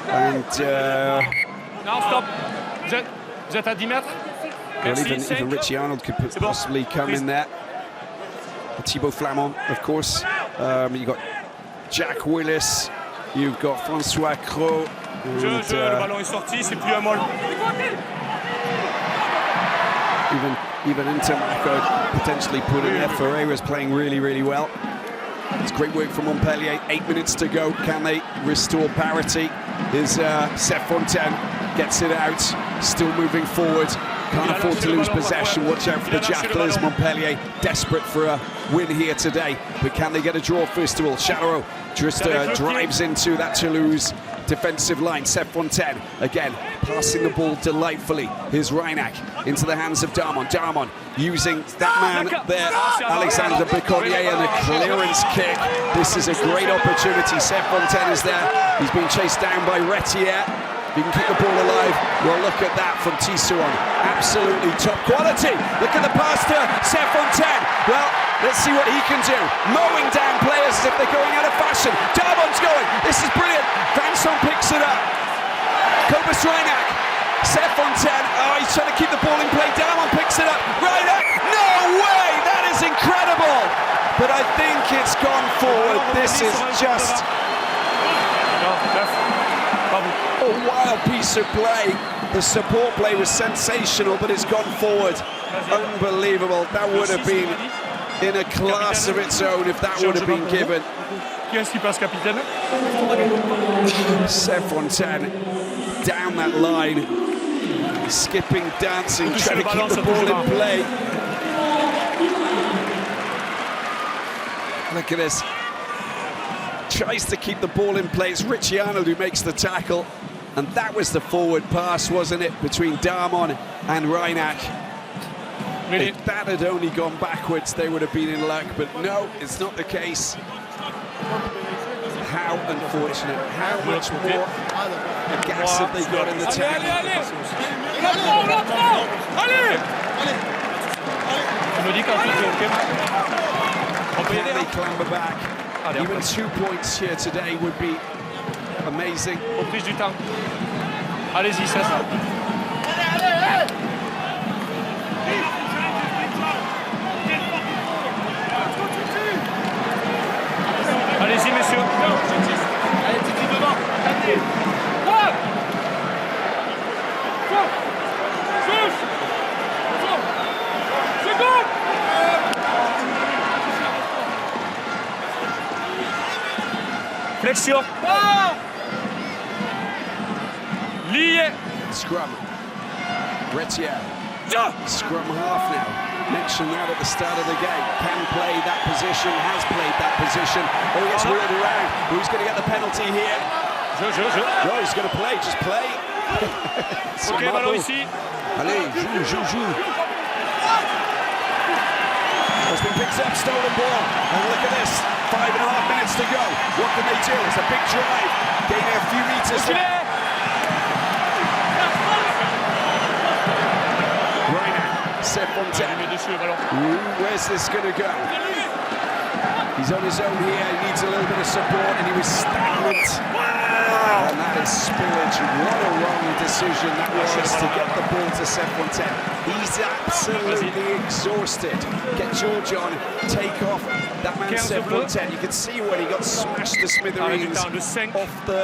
S1: And
S2: no, stop. Vous êtes à 10 mètres.
S1: Well, even Richie Arnold could possibly come in there. Thibaut Flamand, of course. You've got Jack Willis. You've got François Cros.
S2: Le ballon est sorti, c'est plus un molle.
S1: Even Intermarco potentially put in there. Ferreira's playing really, really well. It's great work from Montpellier. 8 minutes to go. Can they restore parity? Is Seth Fontaine gets it out. Still moving forward. Can't afford to lose possession. Watch out for the Jackalers. Montpellier desperate for a win here today. But can they get a draw first of all? Charleroi just drives into that Toulouse defensive line. Seth Fontaine again passing the ball delightfully. Here's Reinach into the hands of Darmon. Darmon using that man there, Alexander Becornier, and a clearance kick. This is a great opportunity. Seth Fontaine is there. He's been chased down by Retier. He can keep the ball alive. Well, look at that from Tissouan. Absolutely top quality. Look at the pass to Seth Fontaine. Well, let's see what he can do. Mowing down players as if they're going out of fashion. Darmon's going. This is brilliant. Vincent picks it up. Cobus Reinach. Seth Fontaine. Oh, he's trying to keep the ball in play. Darmon picks it up. Reinach. No way. That is incredible. But I think it's gone forward. This is just a wild piece of play. The support play was sensational, but it's gone forward. Unbelievable. That would have been in a class of its own if that would have been given. Seth Fontaine down that line, skipping, dancing, trying to keep the ball in play. Look at this. Tries to keep the ball in play. It's Richie Arnold who makes the tackle. And that was the forward pass, wasn't it, between Darmon and Reinach. If that had only gone backwards, they would have been in luck. But no, it's not the case. How unfortunate. How much more gas have they got in the tank? Can they clamber back? Even 2 points here today would be amazing.
S2: Reprise du temps. Allez-y, ça. Allez-y, messieurs. Allez, Titi, devant. Flexion. Lié.
S1: Scrum. Retier. Scrum half now. Mentioned that at the start of the game. Can play that position, has played that position. Oh, he gets wheeled around. Who's going to get the penalty here? No, he's going to play, just play.
S2: Ok, ballon ici.
S1: Allez, joue. Has been picked up, stolen ball. And look at this, 5.5 minutes to go. What can they do? It's a big drive. Gaining a few meters. Seth Fontaine. Where's this going to go? He's on his own here. He needs a little bit of support, and he was stagnant. and that is spillage. What a wrong decision that was to get the ball to Fontaine. He's absolutely exhausted. Get George on, take off that man Fontaine. You can see when he got smashed to smithereens off the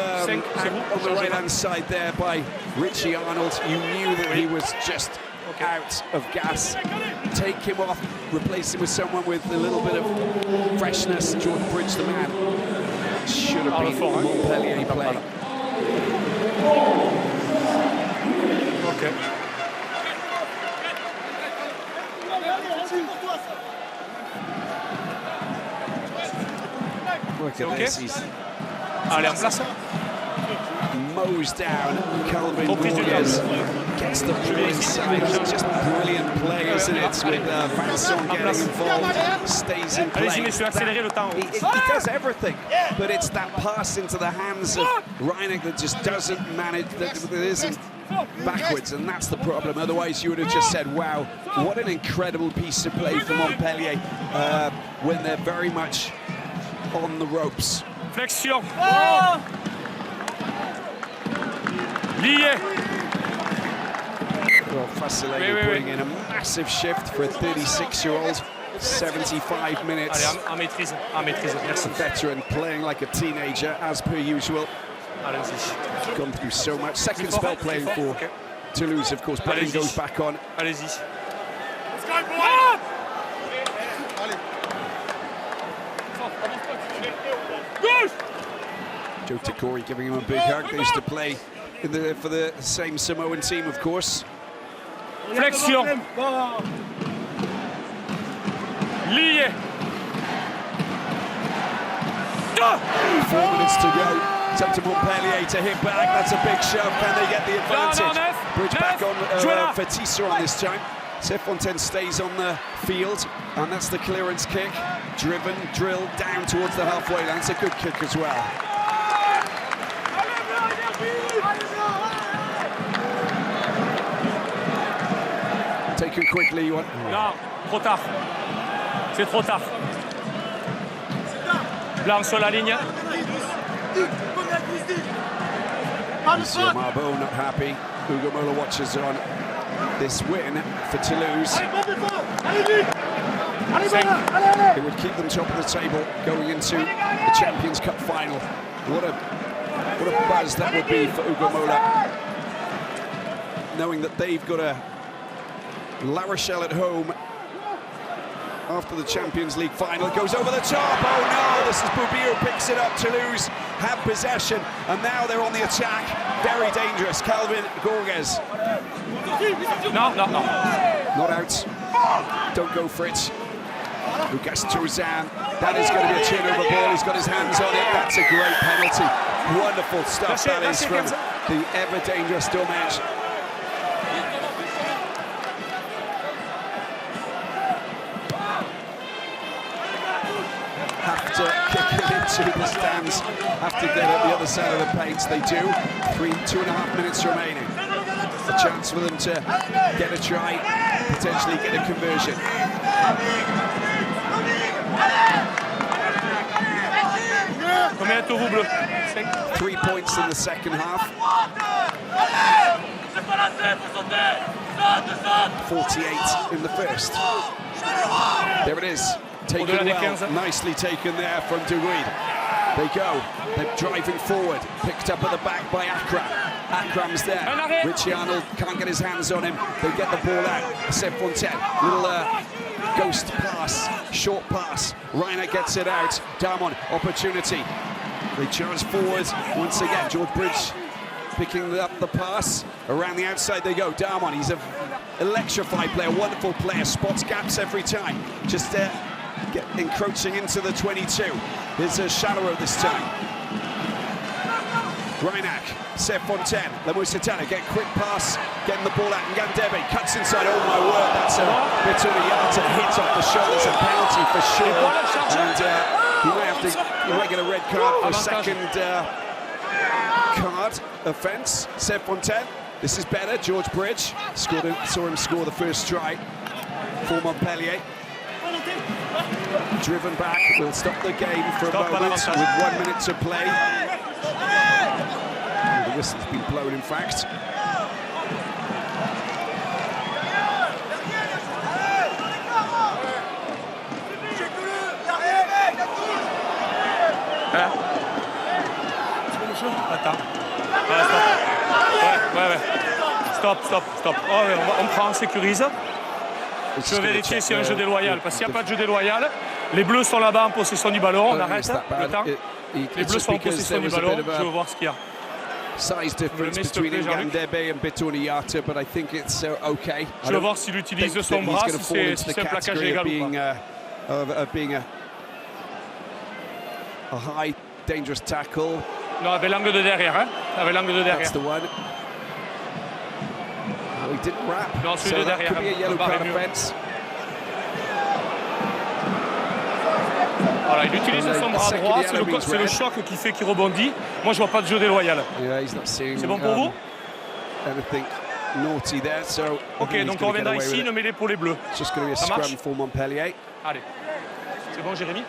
S1: on the right-hand side there by Richie Arnold. You knew that he was just out of gas. Take him off, replace him with someone with a little bit of freshness. George Bridge, the man. Should have been Montpellier play.
S2: Okay.
S1: Look at this, he's
S2: Allez, en place.
S1: mows down Calvin Borges, gets the ball inside. It's just brilliant play, isn't it? With Vincent getting involved, stays in play. He does everything, but it's that pass into the hands of Reineck that just doesn't manage, that isn't backwards, and that's the problem. Otherwise, you would have just said, wow, what an incredible piece of play for Montpellier when they're very much on the ropes.
S2: Flexion. Lié.
S1: Well, Facilé putting in a massive shift for a 36-year-old. 75 minutes.
S2: Allez, en maîtrise, merci.
S1: A veteran playing like a teenager, as per usual.
S2: Allez-y.
S1: Gone through so much. Second spell playing for Toulouse, of course. Brennan goes back on.
S2: Allez-y.
S1: Joe Takori giving him a big hug. They used to play for the same Samoan team, of course.
S2: Flexion. Lié.
S1: 4 minutes to go. It's up to Montpellier to hit back. That's a big shove. Can they get the advantage? Bridge back on for Tissa on this time. Fontaine stays on the field, and that's the clearance kick. Driven, drilled down towards the halfway line. It's a good kick as well. Taken quickly. You want?
S2: Non, trop tard. C'est trop tard. Blanc sur la ligne.
S1: Monsieur Marbeau not happy. Hugo Mola watches on this win for Toulouse. It would keep them top of the table going into the Champions Cup final. What a buzz that would be for Hugo Mola, knowing that they've got a La Rochelle at home after the Champions League final. It goes over the top. Oh no, this is Boubier who picks it up. Toulouse have possession, and now they're on the attack. Very dangerous. Calvin Borges.
S2: No.
S1: Not out. Don't go for it. Lucas Touzan. That is going to be a chin over ball. He's got his hands on it. That's a great penalty. Wonderful stuff that is from the ever dangerous Domège. Have to kick it into the stands, have to get at the other side of the paint. They do. 2.5 minutes remaining. A chance for them to get a try, potentially get a conversion.
S2: Combien de tours bleu?
S1: 3 points in the second half. 48 in the first. There it is. Taken well, nicely taken there from Duguid. They go, they're driving forward, picked up at the back by Akram. Akram's there, Richie Arnold can't get his hands on him. They get the ball out, Fontaine, little ghost pass, short pass. Reiner gets it out, Damon, opportunity. They charge forward once again, George Bridge picking up the pass. Around the outside they go, Damon, he's an electrified player, wonderful player, spots gaps every time. Just encroaching into the 22. Here's a shallower this time. Reineck, Fontaine, Lemusitana, get quick pass, getting the ball out, and Gandebe cuts inside. Oh my word, that's a bit of a yard to hit off the shoulders, a penalty for sure. And he might get a red card for a second card offence. Fontaine, this is better. George Bridge saw him score the first try for Montpellier. Driven back, will stop the game for a moment with 1 minute to play. whistle's been blown, in fact.
S2: Attends. Ouais. Stop. Oh, on prend, on sécurise. Je vais vérifier s'il y a un jeu déloyal. Parce qu'il n'y a pas de jeu déloyal, les Bleus sont là-bas en possession du ballon. On arrête le temps. Les Bleus sont en possession du ballon. Je veux voir ce qu'il y a.
S1: Size difference between Ngandebe and Bituniata, but I think it's okay.
S2: Je veux voir s'il utilise son bras, si c'est un plaquage légal ou pas.
S1: Being a high, dangerous tackle.
S2: Non, avec l'angle de derrière, hein. Avec l'angle de derrière.
S1: That's the one. Oh, he didn't wrap.
S2: Non, celui de derrière.
S1: Could be a yellow card offense.
S2: Voilà, il utilise son bras droit, c'est le choc qui fait qu'il rebondit. Moi, je vois pas de jeu déloyal. C'est bon pour vous? Ok, donc on reviendra ici, ne mêlée pour les Bleus. Ça marche?
S1: For Montpellier.
S2: Allez. C'est bon, Jérémy?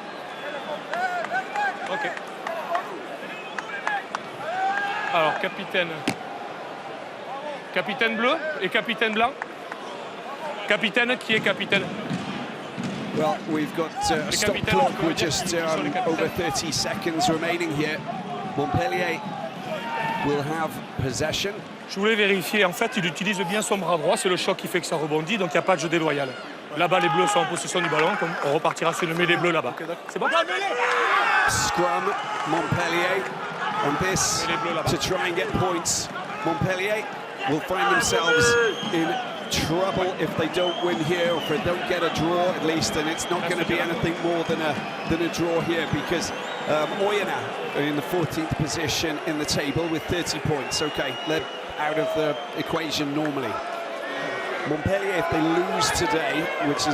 S2: Ok. Alors, capitaine bleu et capitaine blanc. Capitaine, qui est capitaine?
S1: Well, we've got a stop clock. We're just over 30 seconds remaining here. Montpellier will have possession.
S2: Je voulais vérifier. En fait, il utilise bien son bras droit. C'est le choc qui fait que ça rebondit. Donc, il n'y a pas de jeu déloyal. Là-bas, les Bleus sont en possession du ballon. On repartira sur une mêlée bleue là-bas. C'est bon?
S1: Scrum, Montpellier. And this to try and get points. Montpellier will find themselves in trouble if they don't win here, or if they don't get a draw at least, and it's not going to be anything more than a draw here, because Oyonnax are in the 14th position in the table with 30 points. Okay, led out of the equation normally. Montpellier, if they lose today, which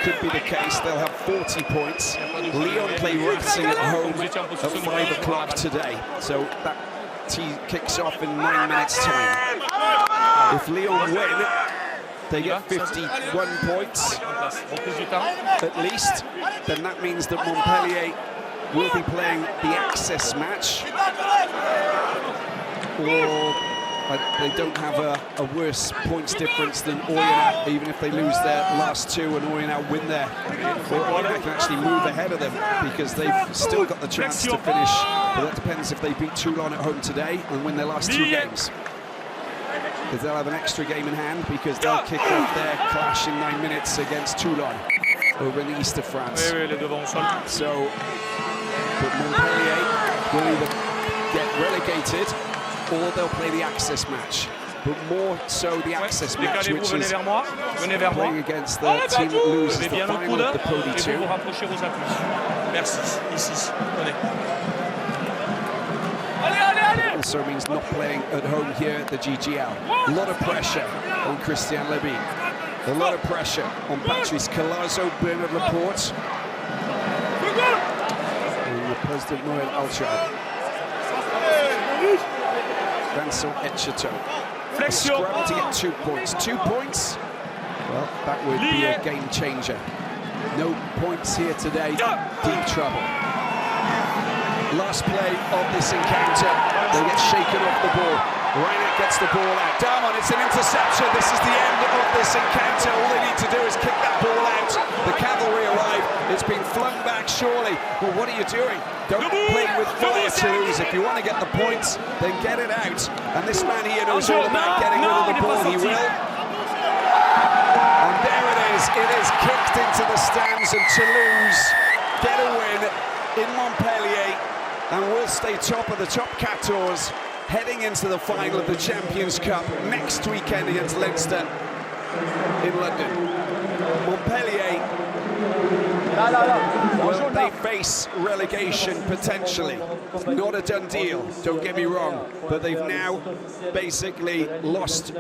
S1: could be the case, they'll have 40 points. Lyon play Racing at home at 5 o'clock today, so that kicks off in 9 minutes' time. If Lyon win, they get 51 points at least, then that means that Montpellier will be playing the access match, or they don't have a worse points difference than Oyonnax, even if they lose their last two and Oyonnax win there. Oyonnax can actually move ahead of them because they've still got the chance to finish, but that depends if they beat Toulon at home today and win their last two games. Because they'll have an extra game in hand, because they'll kick off their clash in 9 minutes against Toulon over in the east of France. So, but Montpellier will either get relegated or they'll play the access match, but more so the access match, which is playing against the team that loses the final of the Pro D2. Also means not playing at home here at the GGL. A lot of pressure on Christian Leby. A lot of pressure on Patrice Colazo, Bernard Laporte, and the President Noël Alchard. Vincent Etcheto. A scrum to get 2 points. 2 points? Well, that would be a game changer. No points here today. Deep trouble. Last play of this encounter. They get shaken off the ball. Reinert gets the ball out. Darmon, it's an interception. This is the end of this encounter. All they need to do is kick that ball out. The cavalry arrive. It's been flung back, surely. Well, what are you doing? Don't play with fire, Toulouse. If you want to get the points, then get it out. And this man here knows all about getting rid of the ball. He will. And there it is. It is kicked into the stands, and Toulouse get a win in Montpellier and will stay top of the top 14, heading into the final of the Champions Cup next weekend against Leinster in London. Montpellier, well, they face relegation potentially. Not a done deal, don't get me wrong, but they've now basically lost